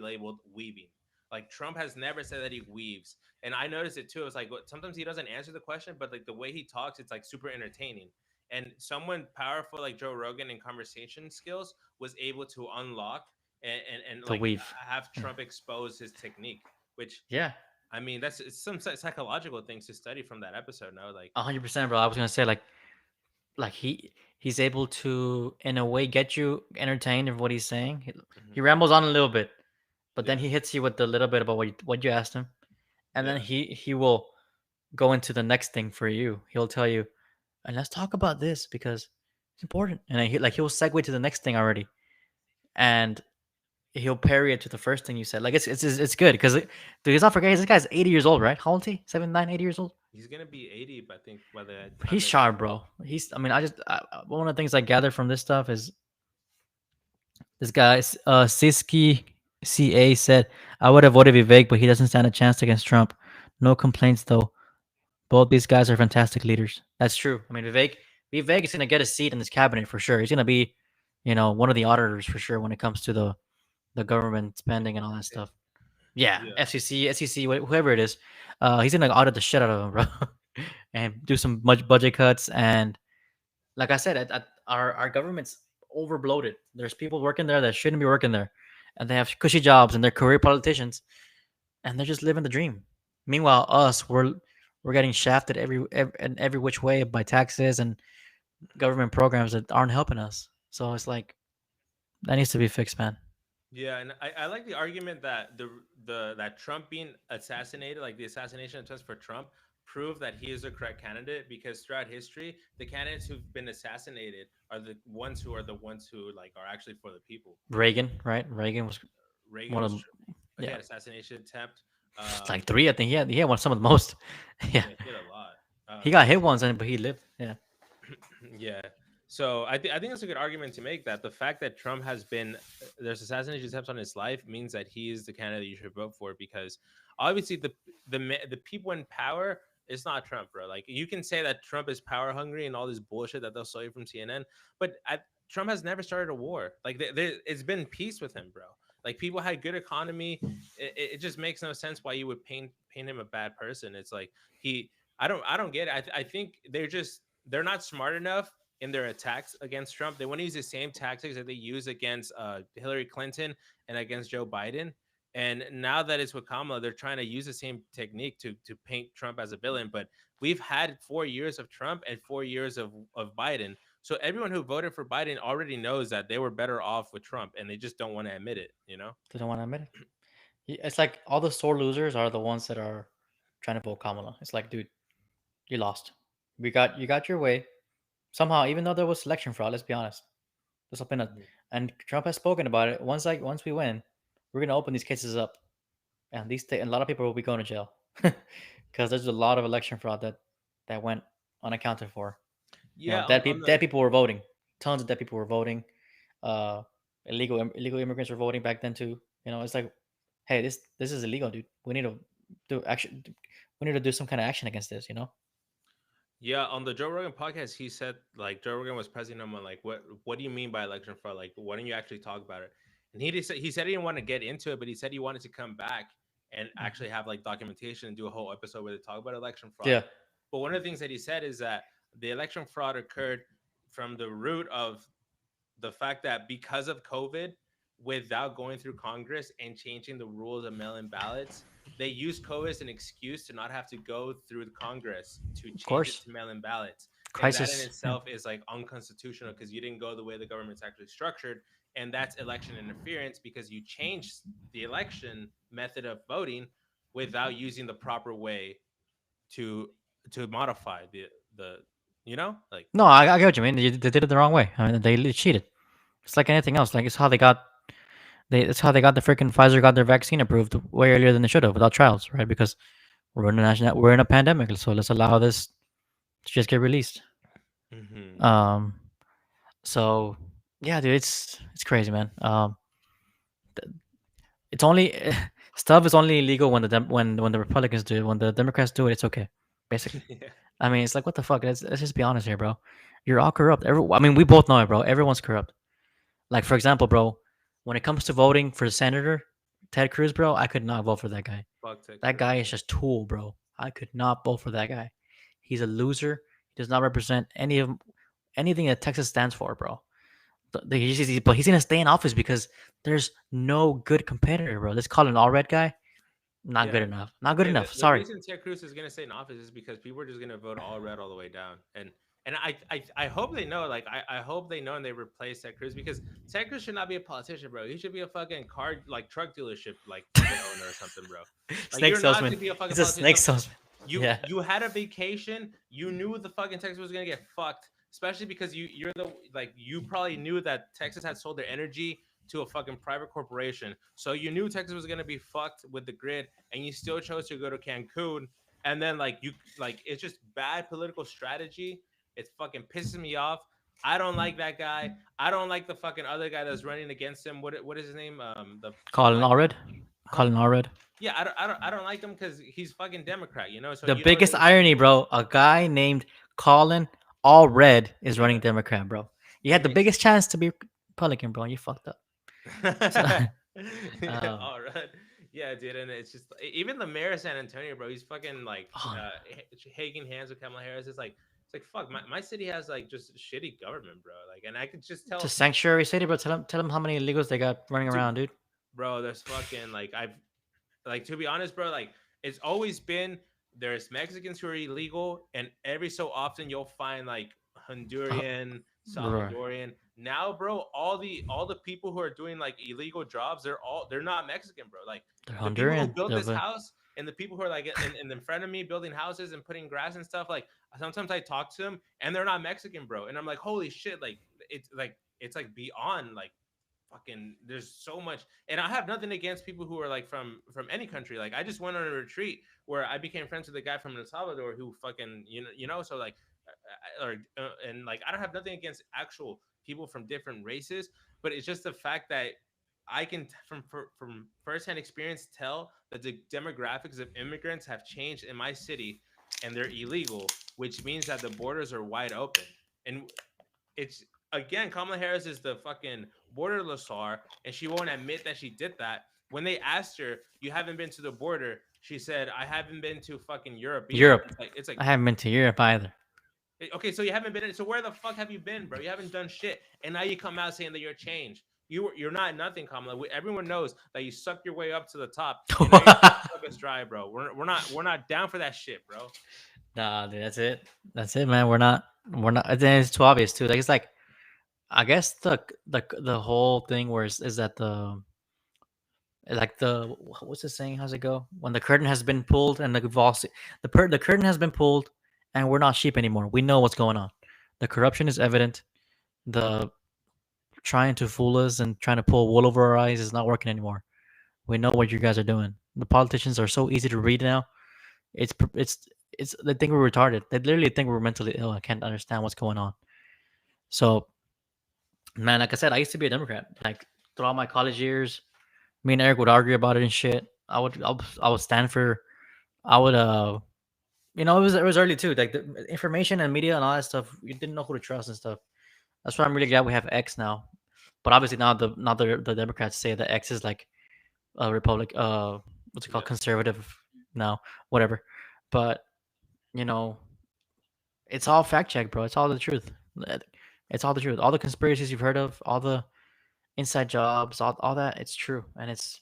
labeled weaving. Like Trump has never said that he weaves, and I noticed it too. It's like sometimes he doesn't answer the question, but like the way he talks, it's like super entertaining. And someone powerful like Joe Rogan in conversation skills was able to unlock and The like weave. have Yeah, Trump expose his technique, which yeah. I mean that's it's some psychological things to study from that episode. No, like 100%, bro. I was gonna say like he's able to in a way get you entertained of what he's saying. He mhm, rambles on a little bit, but then yeah, he hits you with a little bit about what you asked him, and then yeah, he will go into the next thing for you. He'll tell you, and let's talk about this because it's important, and then he'll segue to the next thing already, and he'll parry it to the first thing you said. Like it's good because dude, he's not forgetting this guy's 80 years old, right? How old is he? 79, 80 years old. he's gonna be 80, I think, by the time He's that sharp, bro. I mean, one of the things I gather from this stuff is this guy, Siski CA said, I would have voted Vivek, but he doesn't stand a chance against Trump. No complaints, though. Both these guys are fantastic leaders. That's true. I mean, Vivek is going to get a seat in this cabinet for sure. He's going to be, one of the auditors for sure when it comes to the government spending and all that stuff. Yeah, yeah. FCC, SEC, whoever it is. He's going to audit the shit out of him, bro. And do some much budget cuts. And like I said, our government's over bloated. There's people working there that shouldn't be working there, and they have cushy jobs and they're career politicians, and they're just living the dream. Meanwhile, us we're getting shafted in every which way by taxes and government programs that aren't helping us. So it's like that needs to be fixed, man. Yeah, and I like the argument that the that Trump being assassinated, like the assassination attempts for Trump, prove that he is the correct candidate because throughout history, the candidates who've been assassinated are the ones who like are actually for the people. Reagan, right? Reagan was Reagan one of was them. he Yeah, had assassination attempt. like three. I think he had one some of the most. Yeah, Yeah, he had a lot. he got hit once, and but he lived. Yeah, Yeah. So I think that's a good argument to make that the fact that Trump has been there's assassination attempts on his life means that he is the candidate you should vote for because obviously the people in power is not Trump, bro. Like you can say that Trump is power hungry and all this bullshit that they'll show you from CNN, but Trump has never started a war. Like it's been peace with him, bro. Like people had good economy. It just makes no sense why you would paint him a bad person. It's like he. I don't get it. I think they're not smart enough in their attacks against Trump. They want to use the same tactics that they use against Hillary Clinton and against Joe Biden. And now that it's with Kamala, they're trying to use the same technique to paint Trump as a villain. But we've had 4 years of Trump and 4 years of Biden. So everyone who voted for Biden already knows that they were better off with Trump, and they just don't want to admit it. You know? They don't want to admit it. It's like all the sore losers are the ones that are trying to vote Kamala. It's like, dude, you lost. You got your way somehow, even though there was election fraud. Let's be honest. There's something that, Mhm. and Trump has spoken about it. Once we win, we're gonna open these cases up, and and a lot of people will be going to jail because there's a lot of election fraud that went unaccounted for. You know, Yeah, on the dead people were voting. Tons of dead people were voting. Uh, illegal immigrants were voting back then too. You know, it's like, hey, this is illegal, dude. We need to do action. We need to do some kind of action against this. You know. Yeah, on the Joe Rogan podcast, he said like Joe Rogan was pressing him on like what do you mean by election fraud? Like why don't you actually talk about it? And he said he didn't want to get into it, but he said he wanted to come back and Mhm. actually have like documentation and do a whole episode where they talk about election fraud. Yeah, But one of the things that he said is that the election fraud occurred from the root of the fact that because of COVID, without going through Congress and changing the rules of mail in ballots, they use COVID as an excuse to not have to go through the Congress to of change it course. to mail in ballots. And that in Crisis. Yeah. itself is like unconstitutional because you didn't go the way the government's actually structured. And that's election interference because you changed the election method of voting without using the proper way to to modify the like No, I get what you mean. They did it the wrong way. I mean, they cheated. It's like anything else. Like it's how they got it's how they got the freaking Pfizer got their vaccine approved way earlier than they should have without trials, right? Because we're in a pandemic, so let's allow this to just get released. hmm Um, so yeah, dude, it's crazy, man. It's only stuff is only illegal when when the Republicans do it. When the Democrats do it, it's okay, basically. yeah. I mean, it's like what the fuck. Let's just be honest here, bro. You're all corrupt. I mean, we both know it, bro. Everyone's corrupt. Like for example, bro, when it comes to voting for senator, Ted Cruz, bro, I could not vote for that guy. Fuck Ted That Cruz. guy is Yeah. just tool, bro. I could not vote for that guy. He's a loser. He does not represent anything that Texas stands for, bro. But he's gonna stay in office because there's no good competitor, bro. Let's call an all red guy. Not Yeah. good enough. Not good Yeah, enough. the Sorry. reason Ted Cruz is going to stay in office is because people are just going to vote all red all the way down, and I hope they know, like I hope they know and they replace Ted Cruz because Ted Cruz should not be a politician, bro. He should be a fucking car like truck dealership like fucking owner or something, bro. Like Snake you're not salesman. to be a fucking He's a snake politician. salesman. You Yeah. you had a vacation. You knew the fucking Texas was going to get fucked, especially because you probably knew that Texas had sold their energy to a fucking private corporation. So you knew Texas was gonna be fucked with the grid, and you still chose to go to Cancun. And then it's just bad political strategy. It fucking pisses me off. I don't like that guy. I don't like the fucking other guy that's running against him. What is his name? The Colin black Allred. huh? Colin Allred. Yeah, I don't like him because he's fucking Democrat. So The you know biggest they irony, bro. A guy named Colin Allred is running Democrat, bro. You had the he's biggest chance to be Republican, bro. You fucked up. So, yeah, um, all right. Yeah, dude, and it's just even the mayor of San Antonio, bro. He's fucking like oh, shaking hands with Kamala Harris. It's like fuck. My city has like just shitty government, bro. Like, and I could just it's a tell, sanctuary city, bro. Tell them how many illegals they got running dude, around, dude. bro. There's fucking like to be honest, bro. Like it's always been there's Mexicans who are illegal, and every so often you'll find like Uh, Honduran, bro. Salvadorian. Now, bro, all the people who are doing like illegal jobs, they're not Mexican, bro. Like They're the people who Honduran. built this house and the people who are like in front of me building houses and putting grass and stuff. Like sometimes I talk to them and they're not Mexican, bro. And I'm like, holy shit, like it's like beyond like fucking there's so much. And I have nothing against people who are like from any country. Like I just went on a retreat where I became friends with a guy from El Salvador who fucking so like and like I don't have nothing against actual people from different races, but it's just the fact that I can from firsthand experience tell that the demographics of immigrants have changed in my city and they're illegal, which means that the borders are wide open. And it's again, Kamala Harris is the fucking border czar, and she won't admit that she did that. When they asked her, "You haven't been to the border," she said, "I haven't been to fucking Europe either." Europe. It's like, I haven't been to Europe either. okay, so you haven't been. So where the fuck have you been, bro? You haven't done shit, and now you come out saying that you're changed. You're not nothing, Kamala. Everyone knows that you sucked your way up to the top, and now you're trying to suck us dry, bro. We're not down for that shit, bro. Nah, dude, that's it. That's it, man. We're not. Then it's too obvious too. Like it's like I guess the whole thing where is that the what's the saying? How's it go? When the curtain has been pulled and the curtain has been pulled and we're not sheep anymore. We know what's going on. The corruption is evident. The trying to fool us and trying to pull wool over our eyes is not working anymore. We know what you guys are doing. The politicians are so easy to read now. It's they think we're retarded. They literally think we're mentally ill and can't understand what's going on. So, man, like I said, I used to be a Democrat. Like throughout my college years, me and Eric would argue about it and shit. I would stand for. I would it was early too. Like the information and media and all that stuff. You didn't know who to trust and stuff. That's why I'm really glad we have X now. But obviously now the Democrats say that X is like a Republic. What's it called? Yeah. Conservative now. Whatever. But you know, it's all fact check, bro. It's all the truth. It's all the truth. All the conspiracies you've heard of, all the inside jobs, all that. It's true, and it's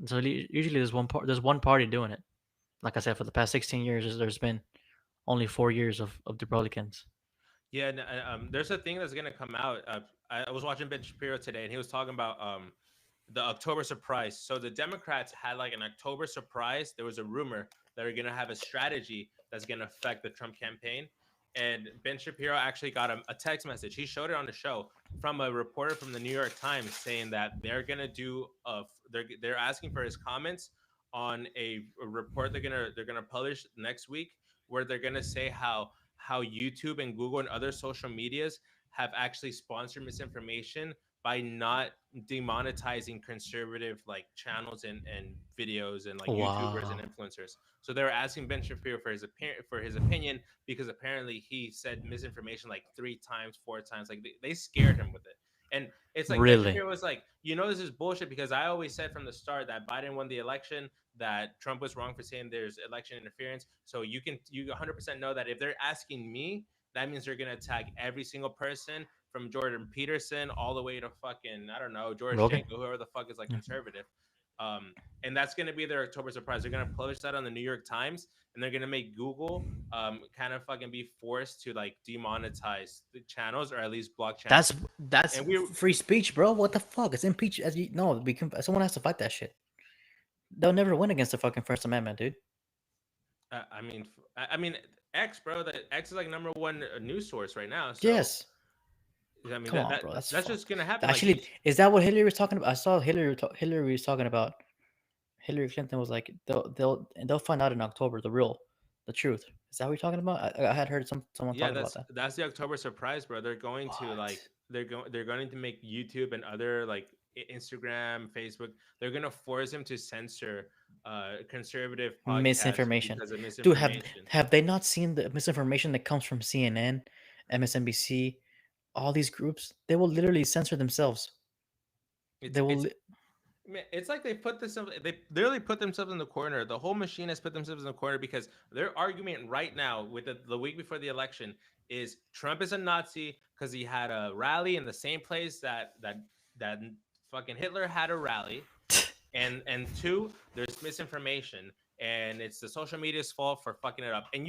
so usually there's one party doing it. Like I said, for the past 16 years, there's been only 4 years of the Republicans. Yeah, there's a thing that's gonna come out. I was watching Ben Shapiro today, and he was talking about the October surprise. So the Democrats had like an October surprise. There was a rumor that they're gonna have a strategy that's gonna affect the Trump campaign. And Ben Shapiro actually got a text message. He showed it on the show from a reporter from the New York Times saying that they're gonna do they're asking for his comments on a report they're gonna publish next week, where they're gonna say how YouTube and Google and other social medias have actually sponsored misinformation by not demonetizing conservative like channels and videos and like YouTubers and Wow. influencers. So they were asking Ben Shapiro for his opinion, because apparently he said misinformation like 3 times, 4 times. Like they scared him with it. And it's like Ben Really? Shapiro was like, this is bullshit, because I always said from the start that Biden won the election, that Trump was wrong for saying there's election interference. So you 100% know that if they're asking me, that means they're gonna attack every single person from Jordan Peterson all the way to fucking, I don't know, George Rogan? Janko, whoever the fuck is like Yeah. conservative. And that's gonna be their October surprise. They're gonna publish that on the New York Times, and they're gonna make Google kind of fucking be forced to like demonetize the channels, or at least block channels. That's And we free speech, bro. What the fuck? It's impeach as you no. Someone has to fight that shit. They'll never win against the fucking First Amendment, dude. I mean, X, bro. That X is like number one news source right now. So Yes. I mean Come that on, that bro. That's that's fuck. just gonna happen. Like Actually, is that what Hillary was talking about? I saw Hillary was talking about. Hillary Clinton was like, they'll find out in October the truth. Is that what you're talking about? I had heard someone yeah, talking about that's that. that's the October surprise, bro. They're going to like What? they're going to make YouTube and other like Instagram, Facebook. They're gonna force him to censor conservative podcasts Misinformation, because of dude. Have misinformation. have they not seen the misinformation that comes from CNN, MSNBC, all these groups? They will literally censor themselves. It's They will. it's Man, it's like they literally put themselves in the corner. The whole machine has put themselves in the corner, because their argument right now, with the week before the election, is Trump is a Nazi because he had a rally in the same place that fucking Hitler had a rally, and two, there's misinformation, and it's the social media's fault for fucking it up. And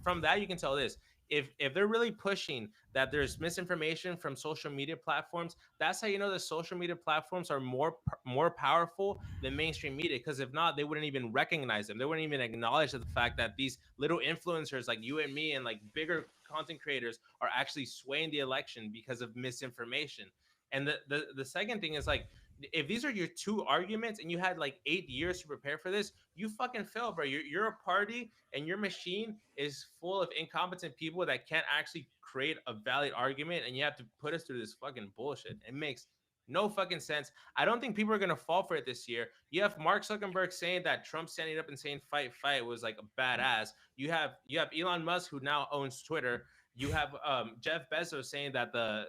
from that you can tell this: if they're really pushing that there's misinformation from social media platforms, that's how you know that social media platforms are more powerful than mainstream media. Because if not, they wouldn't even recognize them. They wouldn't even acknowledge the fact that these little influencers like you and me and like bigger content creators are actually swaying the election because of misinformation. And the second thing is like, if these are your two arguments and you had like 8 years to prepare for this, you fucking fail, bro. You're a party, and your machine is full of incompetent people that can't actually create a valid argument, and you have to put us through this fucking bullshit. It makes no fucking sense. I don't think people are gonna fall for it this year. You have Mark Zuckerberg saying that Trump standing up and saying fight, fight was like a badass. You have Elon Musk, who now owns Twitter, You have Jeff Bezos saying that the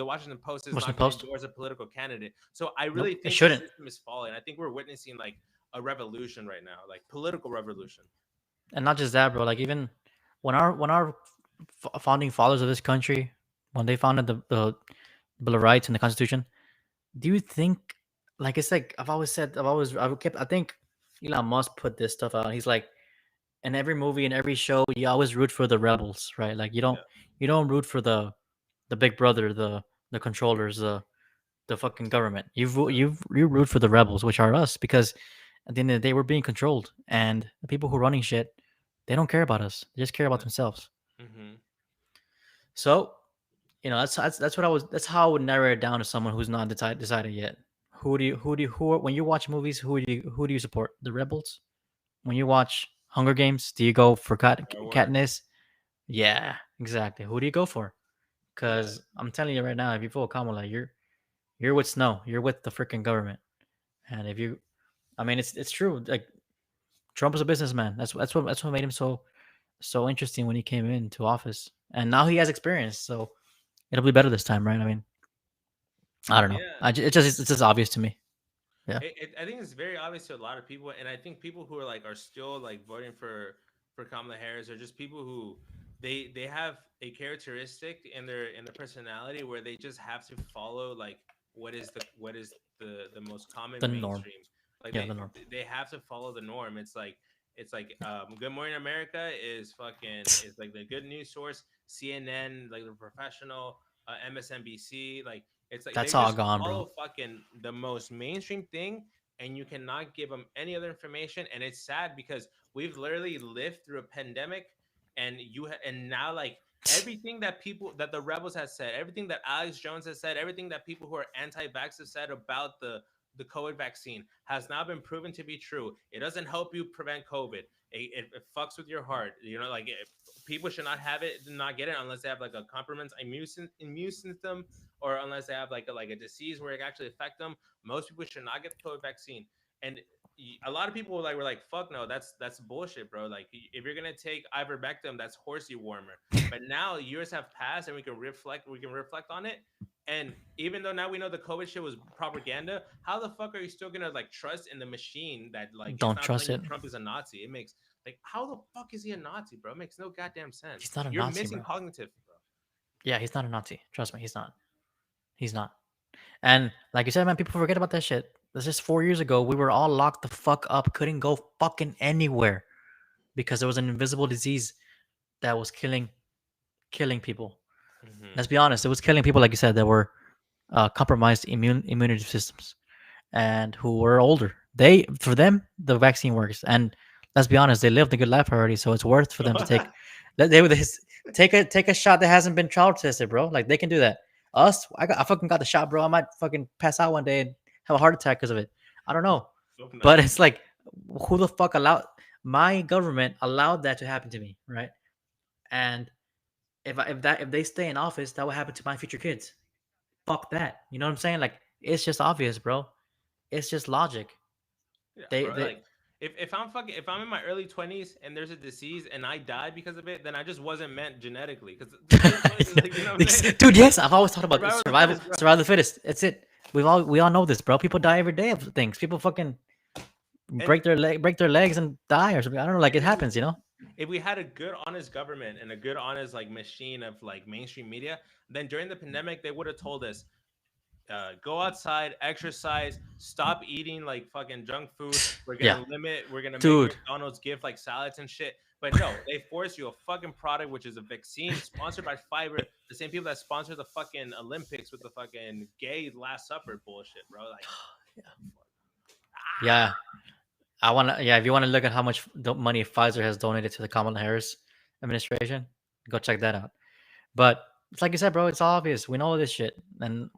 Washington Post is Washington not going to Post. endorse a political candidate. So I really Nope, it think the shouldn't. system is falling. I think we're witnessing like a revolution right now, like political revolution. And not just that, bro. Like even when our founding fathers of this country, when they founded the Bill of Rights and the Constitution, do you think, like it's like I've always said, I think Elon Musk put this stuff out. He's like, in every movie and every show, you always root for the rebels, right? Like Yeah. you don't root for the big brother, the controllers, the fucking government. You root for the rebels, which are us, because at the end of the day, we're being controlled, and the people who are running shit, they don't care about us. They just care about themselves. Mm-hmm. So that's what I was. That's how I would narrow it down to someone who's not decided yet. When you watch movies, who do you support? The rebels. When you watch Hunger Games, do you go for Star Wars. Katniss? Yeah, exactly. Who do you go for? Yeah. Because I'm telling you right now, if you vote Kamala, you're with Snow. You're with the freaking government. And if you, I mean, it's true. Like Trump is a businessman. That's what made him so interesting when he came into office. And now he has experience, so it'll be better this time, right? I mean, I don't know. Yeah. It's just obvious to me. Yeah, I think it's very obvious to a lot of people, and I think people who are still like voting for Kamala Harris are just people who they have a characteristic in their personality where they just have to follow like what is the most common the norm. mainstream. Like Yeah, the norm. they have to follow the norm. It's like Good Morning America is fucking is like the good news source. CNN, like the professional, MSNBC, like it's like they That's all just gone, bro. follow fucking the most mainstream thing, and you cannot give them any other information. And it's sad because we've literally lived through a pandemic, and and now like everything that people that the rebels has said, everything that Alex Jones has said, everything that people who are anti-vax have said about the COVID vaccine has now been proven to be true. It doesn't help you prevent COVID. It fucks with your heart. You know, like people should not have it, not get it unless they have like a compromised immune system, or unless they have like a disease where it can actually affect them. Most people should not get the COVID vaccine. And a lot of people were like, fuck no, that's bullshit, bro. Like if you're gonna take ivermectin, that's horsey warmer. But now years have passed, and we can reflect on it. And even though now we know the COVID shit was propaganda, how the fuck are you still gonna like trust in the machine that like is Don't not telling trust you it. Trump is a Nazi? It makes like how the fuck is he a Nazi, bro? It makes no goddamn sense. He's not a You're Nazi, missing bro. cognitive, bro. Yeah, he's not a Nazi. Trust me, he's not. He's not. And like you said, man, people forget about that shit. That's just 4 years ago. We were all locked the fuck up, couldn't go fucking anywhere because there was an invisible disease that was killing people. Mm-hmm. Let's be honest, it was killing people, like you said, that were compromised immunity systems and who were older. For them, the vaccine works. And let's be honest, they lived a good life already, so it's worth for them to take. They would take a shot that hasn't been trial tested, bro. Like they can do that. Us, I fucking got the shot, bro. I might fucking pass out one day and have a heart attack because of it. I don't know, Hope but not. it's like, who the fuck allowed my government allowed that to happen to me, right? And if they stay in office, that will happen to my future kids. Fuck that. You know what I'm saying? Like it's just obvious, bro. It's just logic. Yeah, They bro. they Like, if I'm in my early 20s and there's a disease and I die because of it, then I just wasn't meant genetically. Because like, you know what I'm saying? Dude, yes, I've always thought about this. Survival of the Survival, fittest, bro. survival of the fittest. It's it. We all know this, bro. People die every day of things. People fucking And break their legs and die or something. I don't know. Like it and happens, you know. if we had a good, honest government and a good, honest like machine of like mainstream media, then during the pandemic they would have told us, go outside, exercise, stop eating like fucking junk food. Yeah, We're gonna make dude. McDonald's give like salads and shit. But no, they force you a fucking product, which is a vaccine sponsored by Fiverr, the same people that sponsor the fucking Olympics with the fucking gay Last Supper bullshit, bro. Like, Yeah, I want to. Yeah, if you want to look at how much money Pfizer has donated to the Kamala Harris administration, go check that out. But it's like you said, bro. It's obvious. We know this shit, and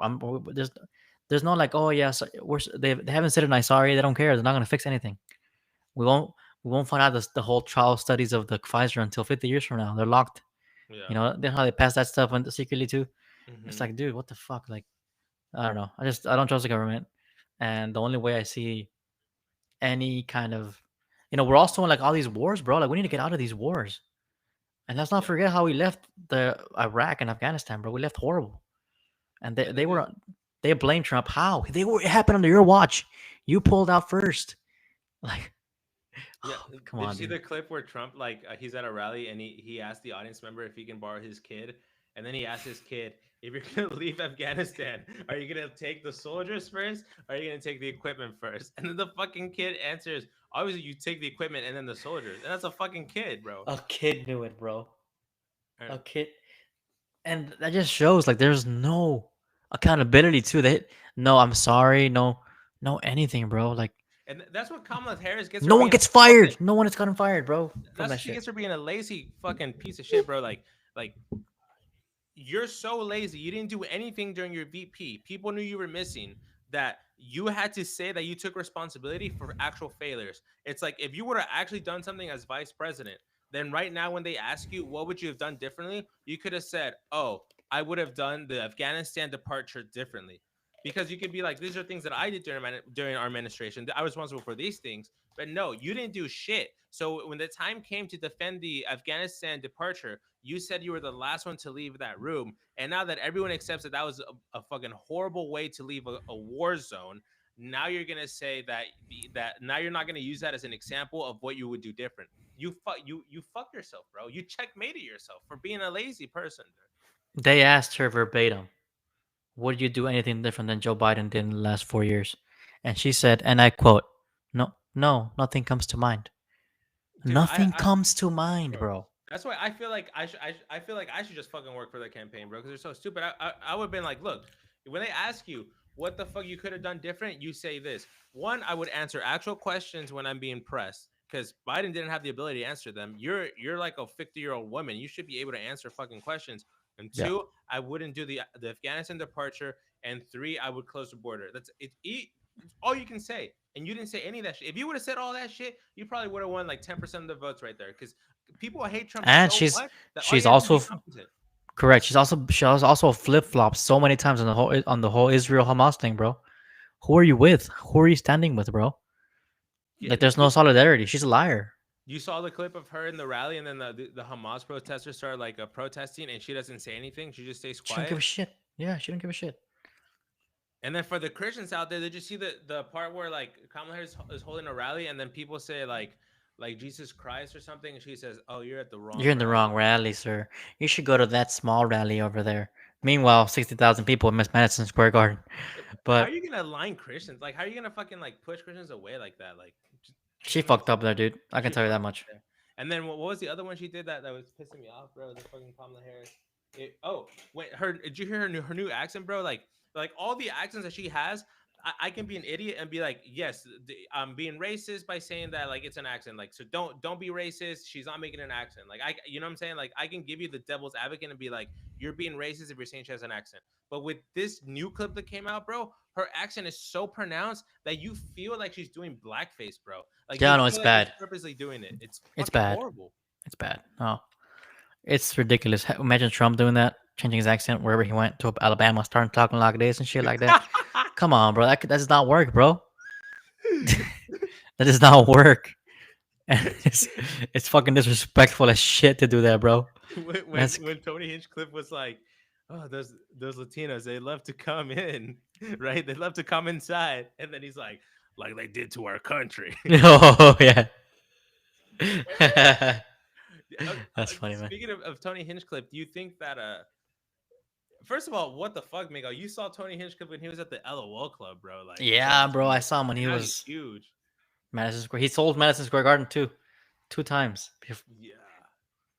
there's no like, oh yeah, so they haven't said it. I'm sorry. They don't care. They're not gonna fix anything. We won't we won't find out the whole trial studies of the Pfizer until 50 years from now. They're locked. yeah. You know, then how they pass that stuff secretly too. It's Hmm. like, dude, what the fuck? Like, I don't know. I don't trust the government, and the only way I see any kind of, we're also in like all these wars, bro. Like, we need to get out of these wars. And let's not Yeah, forget how we left the Iraq and Afghanistan, bro. We left horrible, and they and they then were they blamed Trump. How they were? It happened under your watch. You pulled out first. Like, yeah. come Did you on, see dude. the clip where Trump he's at a rally and he asked the audience member if he can borrow his kid, and then he asked his kid, if you're gonna leave Afghanistan, are you gonna take the soldiers first, or are you gonna take the equipment first? And then the fucking kid answers, obviously you take the equipment and then the soldiers, and that's a fucking kid, bro. A kid knew it, bro. And A kid, and that just shows like there's no accountability to that. No, I'm sorry. No, no anything, bro. Like and that's what Kamala Harris gets for no one being a gets fucking. fired. No one has gotten fired, bro, from That's that what she shit. gets for being a lazy fucking piece of shit, bro. Like you're so lazy. You didn't do anything during your VP. People knew you were missing. That you had to say that you took responsibility for actual failures. It's like if you would have actually done something as vice president, then right now when they ask you what would you have done differently, you could have said, "Oh, I would have done the Afghanistan departure differently." Because you could be like, "These are things that I did during our administration. I was responsible for these things." But no, you didn't do shit. So when the time came to defend the Afghanistan departure, you said you were the last one to leave that room. And now that everyone accepts that that was a fucking horrible way to leave a war zone, now you're gonna say that now you're not gonna use that as an example of what you would do different. You fuck yourself, bro. You checkmated yourself for being a lazy person. They asked her verbatim, "Would you do anything different than Joe Biden did in the last 4 years?" And she said, and I quote, "No, no, nothing comes to mind. Dude, Nothing I comes to mind, bro. bro." That's why I feel like I feel like I should just fucking work for the campaign, bro, because they're so stupid. I would have been like, look, when they ask you what the fuck you could have done different, you say this. One, I would answer actual questions when I'm being pressed, because Biden didn't have the ability to answer them. You're like a 50-year-old woman. You should be able to answer fucking questions. And Yeah. two, I wouldn't do the Afghanistan departure. And three, I would close the border. That's it. It's all you can say. And you didn't say any of that shit. If you would have said all that shit, you probably would have won like 10% of the votes right there. Because people hate Trump And so she's much that all she's you have to do is also be competent. correct. She also flip flopped so many times on the whole Israel Hamas thing, bro. Who are you with? Who are you standing with, bro? Yeah, Like, there's no solidarity. She's a liar. you saw the clip of her in the rally, and then the Hamas protesters started protesting, and she doesn't say anything. She just stays She don't give a quiet. shit. Yeah, she don't give a shit. And then for the Christians out there, did you see the part where like Kamala Harris is holding a rally, and then people say like Jesus Christ or something, and she says, "Oh, you're at the You're wrong in the wrong rally." rally, sir. You should go to that small rally over there. Meanwhile, 60,000 people in Miss Madison Square Garden. How are But you gonna align Christians? Like, how are you gonna fucking like push Christians away like that? Like, she doesn't make fucked sense. up there, dude. I can She tell you that fucked much. there. And then what was the other one she did that was pissing me off, bro? The fucking Kamala Harris. Oh, wait, did you hear her new accent, bro? Like all the accents that she has, I can be an idiot and be like, yes, I'm being racist by saying that like it's an accent. Like, so don't be racist. She's not making an accent. Like you know what I'm saying? Like I can give you the devil's advocate and be like, you're being racist if you're saying she has an accent. But with this new clip that came out, bro, her accent is so pronounced that you feel like she's doing blackface, bro. Like you Yeah, no, it's feel like she's bad. purposely doing it. It's It's fucking bad. horrible. It's bad. Oh, it's ridiculous. Imagine Trump doing that, changing his accent wherever he went to Alabama, starting talking like this and shit like that. Come on, bro. That does not work, bro. That does not work. And it's fucking disrespectful as shit to do that, bro. when, when That's when Tony Hinchcliffe was like, "Oh, those Latinos, they love to come in, right? They love to come inside," and then he's like they did to our country. oh yeah. Uh, That's funny, man. Speaking of Tony Hinchcliffe, do you think that first of all, what the fuck, Miguel? You saw Tony Hinchcliffe when he was at the LOL Club, bro. Like, Yeah, bro. I saw him when he now he's was huge. Madison Square. He sold Madison Square Garden too, 2 times. Yeah,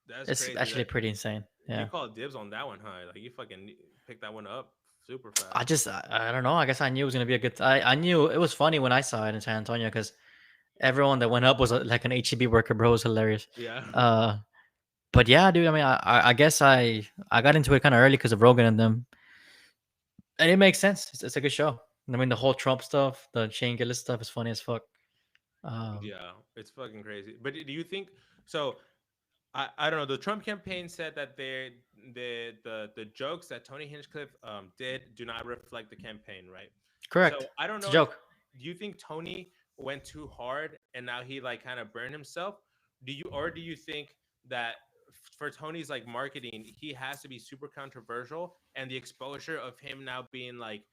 that's It's crazy. actually That pretty insane. you Yeah. called dibs on that one, huh? Like you fucking picked that one up super I fast. just I don't know. I guess I knew it was gonna be a good. I knew it was funny when I saw it in San Antonio because everyone that went up was like an HEB worker, bro. It was hilarious. Yeah. Uh, but yeah, dude. I mean, I guess I got into it kind of early because of Rogan and them, and it makes sense. It's a good show. I mean, the whole Trump stuff, the Shane Gillis stuff is funny as fuck. Um, Yeah, it's fucking crazy. But do you think so? I don't know. The Trump campaign said that the jokes that Tony Hinchcliffe did do not reflect the campaign, right? correct. So I don't It's a know if joke. do you think Tony went too hard and now he like kind of burned himself? Do you think that for Tony's like marketing, he has to be super controversial, and the exposure of him now being like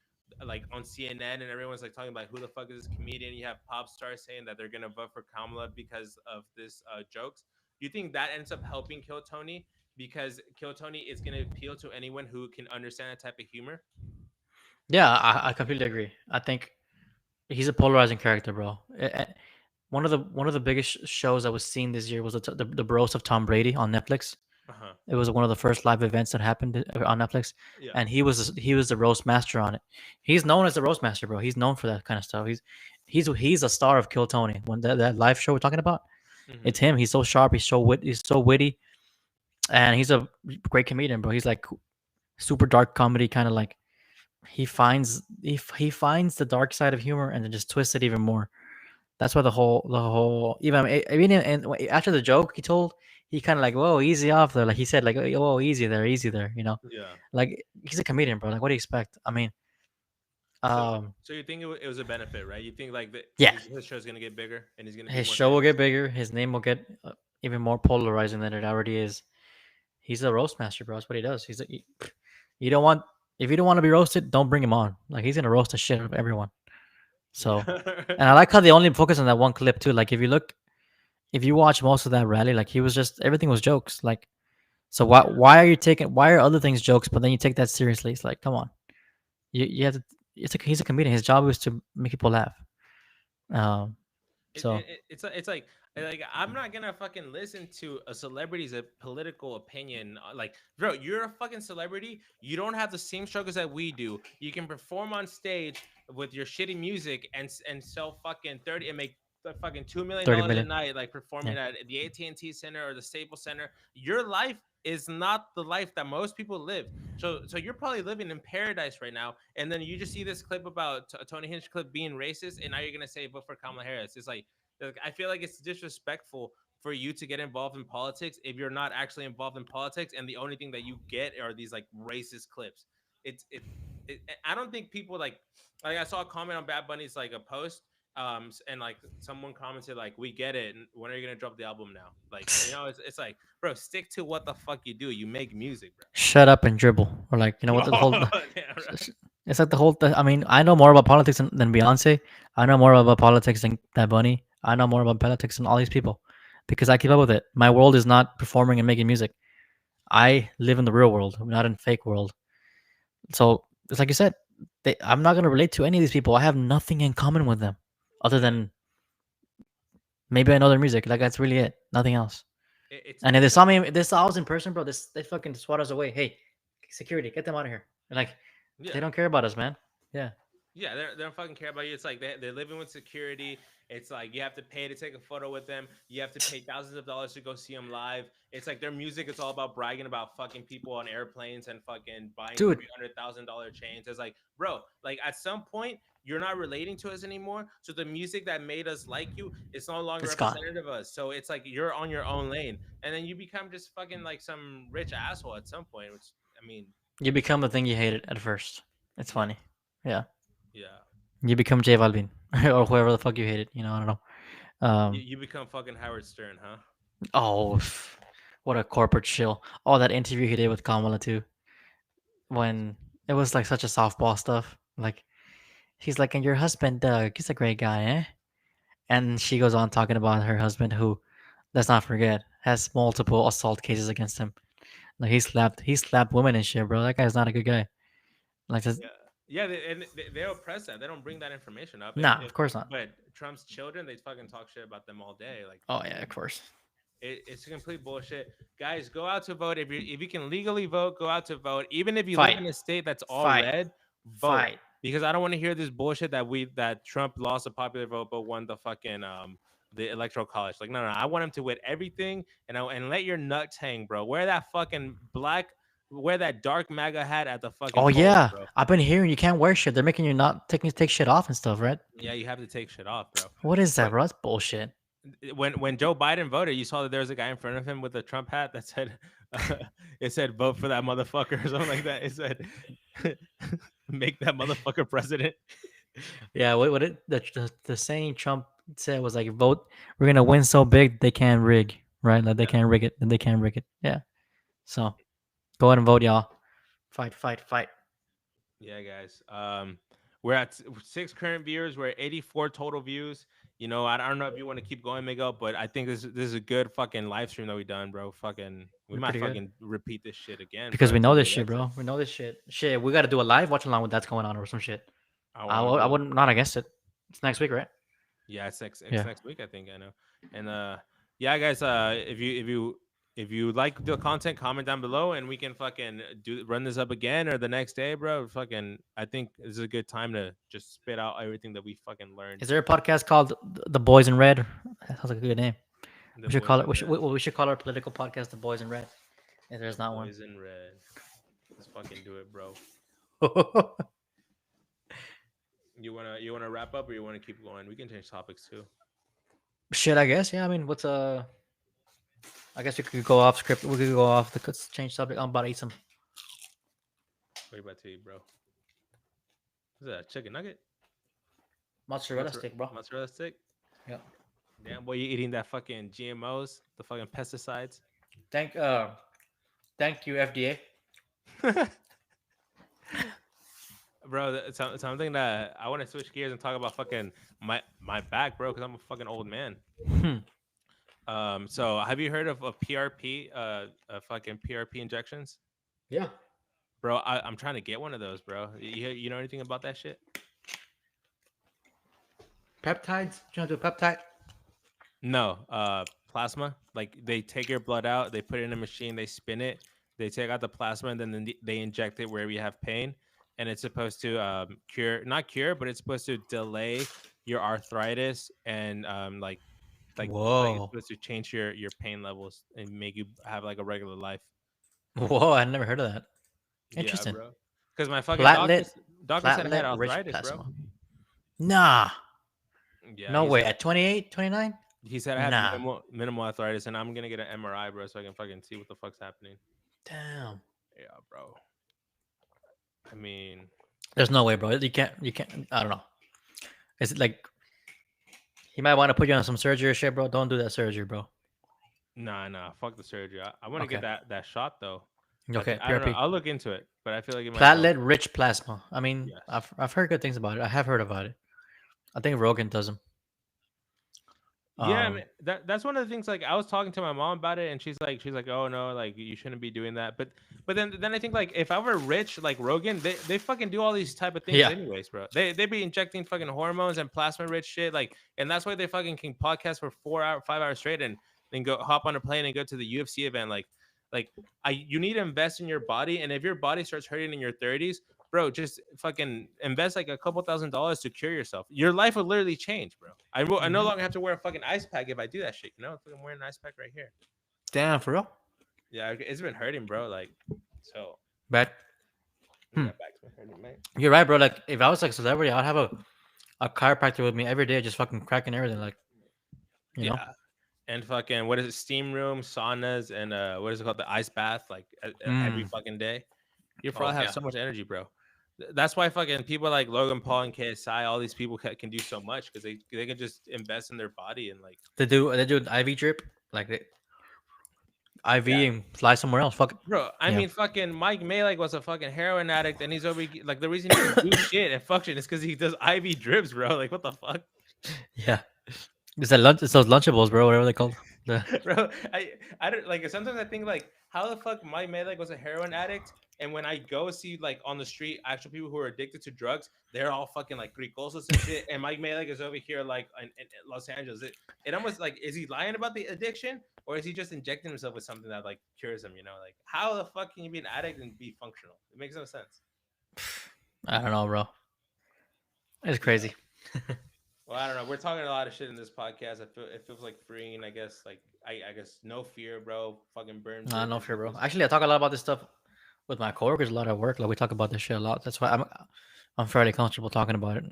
on CNN and everyone's like talking about who the fuck is this comedian. You have pop stars saying that they're gonna vote for Kamala because of this jokes. Do you think that ends up helping Kill Tony because Kill Tony is gonna appeal to anyone who can understand that type of humor? Yeah, I completely agree. I think he's a polarizing character, bro. One of the biggest shows that was seen this year was the Bros of Tom Brady on Netflix. Uh huh. It was one of the first live events that happened on Netflix, Yeah. and he was the roast master on it. He's known as the roast master, bro. He's known for that kind of stuff. He's a star of Kill Tony. When that live show we're talking about, Hmm. it's him. He's so sharp. He's so witty, and he's a great comedian, bro. He's like super dark comedy, kind of like he finds the dark side of humor and then just twists it even more. That's why the whole even after the joke he told, he kind of like, whoa, easy off there. Like he said, like, whoa, easy there. Yeah. Like he's a comedian, bro. Like what do you expect? I mean, So um, so you think it was a benefit, right? You think like that yeah, his show's gonna get bigger and he's gonna be his more show will get famous? bigger. His name will get even more polarizing than it already is. He's a roast master, bro. That's what he does. You don't want if you don't want to be roasted, don't bring him on. Like he's gonna roast the shit out of everyone. So, Yeah. and I like how they only focus on that one clip too. Like if you watch most of that rally, like he was just everything was jokes. Like so why are other things jokes, but then you take that seriously? It's like come on, you have to. He's a comedian. His job is to make people laugh. Um, so It's like I'm not gonna fucking listen to a celebrity's political opinion. Like, bro, you're a fucking celebrity. You don't have the same struggles that we do. You can perform on stage with your shitty music and sell fucking 30 and make the fucking $2 million 30 a million. night, like Yeah, performing at the AT&T Center or the Staples Center. Your life is not the life that most people live. So you're probably living in paradise right now, and then you just see this clip about Tony Hinchcliffe being racist, and now you're gonna say vote for Kamala Harris. It's like I feel like it's disrespectful for you to get involved in politics if you're not actually involved in politics, and the only thing that you get are these like racist clips. It's I don't think people like I saw a comment on Bad Bunny's like a post and like someone commented like we get it and when are you gonna drop the album now, like it's like bro, stick to what the fuck you do. You make music, shut up and dribble, or like what the whole. bro. Yeah, It's like the whole. I mean, I know more about politics than Beyonce. I know more about politics than Bad Bunny. I know more about politics than all these people because I keep up with it. My world is not performing and making music. I live in the real world, not in fake world. So it's like you said, I'm not gonna relate to any of these people. I have nothing in common with them, other yeah. than maybe I know their music. Like that's really it. Nothing else. And if It's they kind saw me, if they saw us in person, bro, they fucking swat us away. Hey, security, get them out of here. And like yeah. they don't care about us, man. Yeah, Yeah, they don't fucking care about you. It's like they're living with security. It's like you have to pay to take a photo with them. You have to pay thousands of dollars to go see them live. It's like their music is all about bragging about fucking people on airplanes and fucking buying dude. $300,000 chains. It's like, bro, like at some point you're not relating to us anymore. So the music that made us like you is no longer It's gone. representative of us. So it's like you're on your own lane, and then you become just fucking like some rich asshole at some point. Which I mean, You become the thing you hated at first. It's yeah, funny. Yeah. yeah. You become J Balvin or whoever the fuck you hated. I don't know. Um. You become fucking Howard Stern, huh? Oh, what a corporate shill. Oh, that interview he did with Kamala too. When it was like such a softball stuff. Like he's like, and your husband Doug, he's a great guy, eh? And she goes on talking about her husband, who, let's not forget, has multiple assault cases against him. Like he slapped women and shit, bro. That guy's not a good guy. Like, Yeah, yeah, they oppress that. They don't bring that information up. nah, of course not. But Trump's children, they fucking talk shit about them all day. Like Oh yeah, of course. it's complete bullshit. Guys, go out to vote. If you can legally vote, go out to vote. Even if you live Fight, in a state that's all fight, red, vote. fight. Because I don't want to hear this bullshit that Trump lost a popular vote but won the fucking the electoral college. Like no, I want him to win everything and let your nuts hang, bro. Wear that dark MAGA hat at the fucking Oh polls, yeah, bro. I've been hearing you can't wear shit. They're making you not take shit off and stuff, right? Yeah, you have to take shit off, bro. What is that, When bro? That's bullshit. when Joe Biden voted, you saw that there was a guy in front of him with a Trump hat that said it said vote for that motherfucker or something like that. It said make that motherfucker president. Yeah, what the saying Trump said was like, vote. We're gonna win so big they can't rig. right? Like they can't rig it. Then they can't rig it. Yeah. So go ahead and vote, y'all. Fight, fight, fight. Yeah, guys. We're at 6 current viewers. We're at 84 total views. You know, I don't know if you want to keep going, Miguel, but I think this is a good fucking live stream that we done, bro. Fucking, we We're might pretty good fucking repeat this shit again, because bro. we If know this somebody shit, likes it. bro. We know this shit. Shit, we got to do a live watch along with that's going on or some shit. I I, want to I do it. wouldn't not against it. It's next week, right? Yeah, it's Yeah. next week, I think. I know. And yeah, guys. If you like the content, comment down below, and we can fucking run this up again or the next day, bro. Fucking, I think this is a good time to just spit out everything that we fucking learned. Is there a podcast called The Boys in Red? That sounds like a good name. The We should boys call it. in red. We should call our political podcast The Boys in Red. If there's not one. Boys in red. Let's fucking do it, bro. You wanna wrap up or you wanna keep going? We can change topics too. Shit, I guess. Yeah, I mean, what's I guess we could go off script. We could go off the change subject. I'm about to eat some What are you about to eat, bro? Is that a chicken nugget? mozzarella stick, bro. Mozzarella stick? Yeah. Damn, boy, you eating that fucking GMOs, the fucking pesticides. Thank you FDA. Bro, something that I want to switch gears and talk about fucking my back, bro, because I'm a fucking old man. So have you heard of PRP, fucking PRP injections? Yeah. Bro, I'm trying to get one of those, bro. You know anything about that shit? Peptides? Do you want to do a peptide? No, plasma. Like they take your blood out, they put it in a machine, they spin it, they take out the plasma, and then they inject it wherever you have pain, and it's supposed to not cure, but it's supposed to delay your arthritis and like it's Whoa. supposed to change your pain levels and make you have like a regular life. Whoa, I never heard of that. Interesting. Yeah, bro. Because my fucking Platelet, doctor said I had platelet rich arthritis, plasma. bro. Nah. Yeah, No he way. said- At 28, 29? He said I had Nah. minimal arthritis, and I'm gonna get an MRI, bro, so I can fucking see what the fuck's happening. Damn. Yeah, bro. I mean, There's no way, bro. You can't. I don't know. Is it like he might want to put you on some surgery or shit, bro? Don't do that surgery, bro. nah, fuck the surgery. I want to Okay. get that shot though. Okay, I don't know. PRP. I'll look into it, but I feel like it might Platelet rich plasma. I mean, Yes. I've heard good things about it. I have heard about it. I think Rogan does them. Yeah, I mean, that's one of the things. Like, I was talking to my mom about it, and she's like, oh no, like you shouldn't be doing that. But then I think like if I were rich like Rogan, they fucking do all these type of things Yeah. anyways, bro. They be injecting fucking hormones and plasma rich shit, like, and that's why they fucking can podcast for 5 hours straight and then go hop on a plane and go to the UFC event. You need to invest in your body, and if your body starts hurting in your 30s, bro, just fucking invest like a couple $1,000s to cure yourself. Your life will literally change, bro. I no longer have to wear a fucking ice pack if I do that shit. You know, I'm wearing an ice pack right here. Damn, for real? Yeah, it's been hurting, bro. Like, so. Bad. Yeah, back's been hurting, man. You're right, bro. Like, if I was like a celebrity, I'd have a chiropractor with me every day, just fucking cracking everything. Like, you know? And fucking, what is it? Steam room, saunas, and what is it called? The ice bath, like every fucking day. You probably have so much energy, bro. That's why fucking people like Logan Paul and KSI, all these people can do so much because they can just invest in their body and like They do an IV drip, like IV and fly somewhere else. Fuck it. Bro, I mean, fucking Mike Malek was a fucking heroin addict, and he's over like the reason he can do shit and function is because he does IV drips, bro. Like, what the fuck? Yeah, it's that lunch. It's those Lunchables, bro. Whatever they called. Bro, I don't like. Sometimes I think like, how the fuck Mike Malek was a heroin addict, and when I go see like on the street actual people who are addicted to drugs, they're all fucking like cricosos and shit, and Mike Malek is over here like in Los Angeles. It almost like, is he lying about the addiction, or is he just injecting himself with something that like cures him? You know, like how the fuck can you be an addict and be functional? It makes no sense. I don't know, bro. It's crazy. Well, I don't know. We're talking a lot of shit in this podcast. It feels like freeing. I guess like I guess no fear, bro. Fucking burn. Nah, no fear, bro. Actually, I talk a lot about this stuff with my coworkers a lot at work. Like we talk about this shit a lot. That's why I'm fairly comfortable talking about it.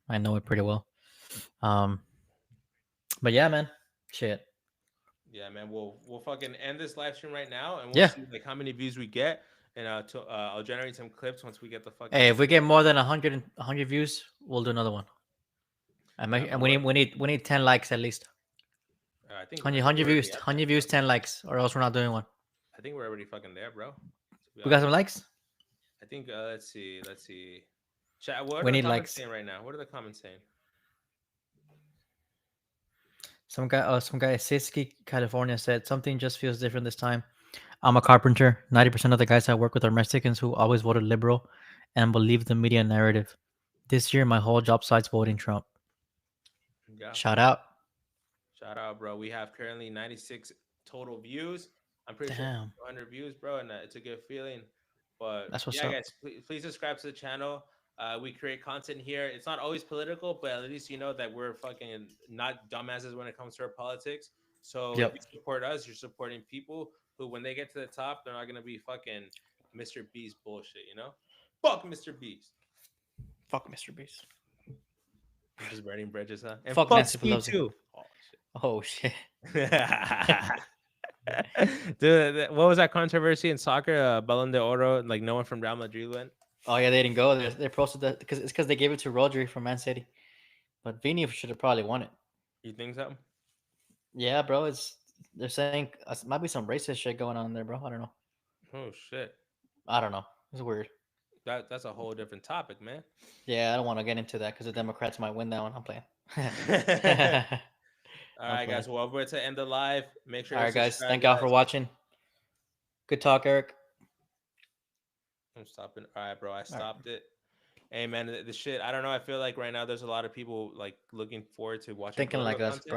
I know it pretty well. But yeah, man. Shit. Yeah, man. We'll fucking end this live stream right now, and we'll see like how many views we get, and I'll generate some clips once we get the fucking. Hey, if we get more than 100 views, we'll do another one. And we need 10 likes at least. I think 100 we're already views, at 100 that, views, bro. 10 likes, or else we're not doing one. I think we're already fucking there, bro. To be We got some honest, likes. I think let's see. Chat. What are We the need comments likes. saying right now? What are the comments saying? Some guy, Siski, California said something just feels different this time. I'm a carpenter. 90% of the guys I work with are Mexicans who always voted liberal and believe the media narrative. This year, my whole job site's voting Trump. Yeah. Shout out. Shout out, bro. We have currently 96 total views. I'm pretty sure Damn. 100 views, bro, and it's a good feeling. But That's what's yeah, up. guys, please subscribe to the channel. We create content here. It's not always political, but at least you know that we're fucking not dumbasses when it comes to our politics. So if Yep. you support us, you're supporting people who, when they get to the top, they're not gonna be fucking Mr. Beast bullshit. You know, fuck Mr. Beast. Fuck Mr. Beast. I'm just burning bridges, huh? And Fuck fuck Nancy Speed Pelosi. too. Oh, shit. Dude, what was that controversy in soccer? Ballon d'Oro, like no one from Real Madrid went. Oh, yeah, they didn't go. They posted that because they gave it to Rodri from Man City. But Vini should have probably won it. You think so? Yeah, bro. They're saying might be some racist shit going on there, bro. I don't know. Oh shit, I don't know. It's weird. that's a whole different topic, man. Yeah, I don't want to get into that because the Democrats might win that one. I'm playing. All I'm right, playing. guys. Well, we're to end the live. Make sure All to right, guys. subscribe, Thank y'all for guys. watching. Good talk, Eric. I'm stopping. All right, bro. I stopped it. Hey, man, the shit. I don't know. I feel like right now there's a lot of people like looking forward to watching Thinking like political us, content. bro.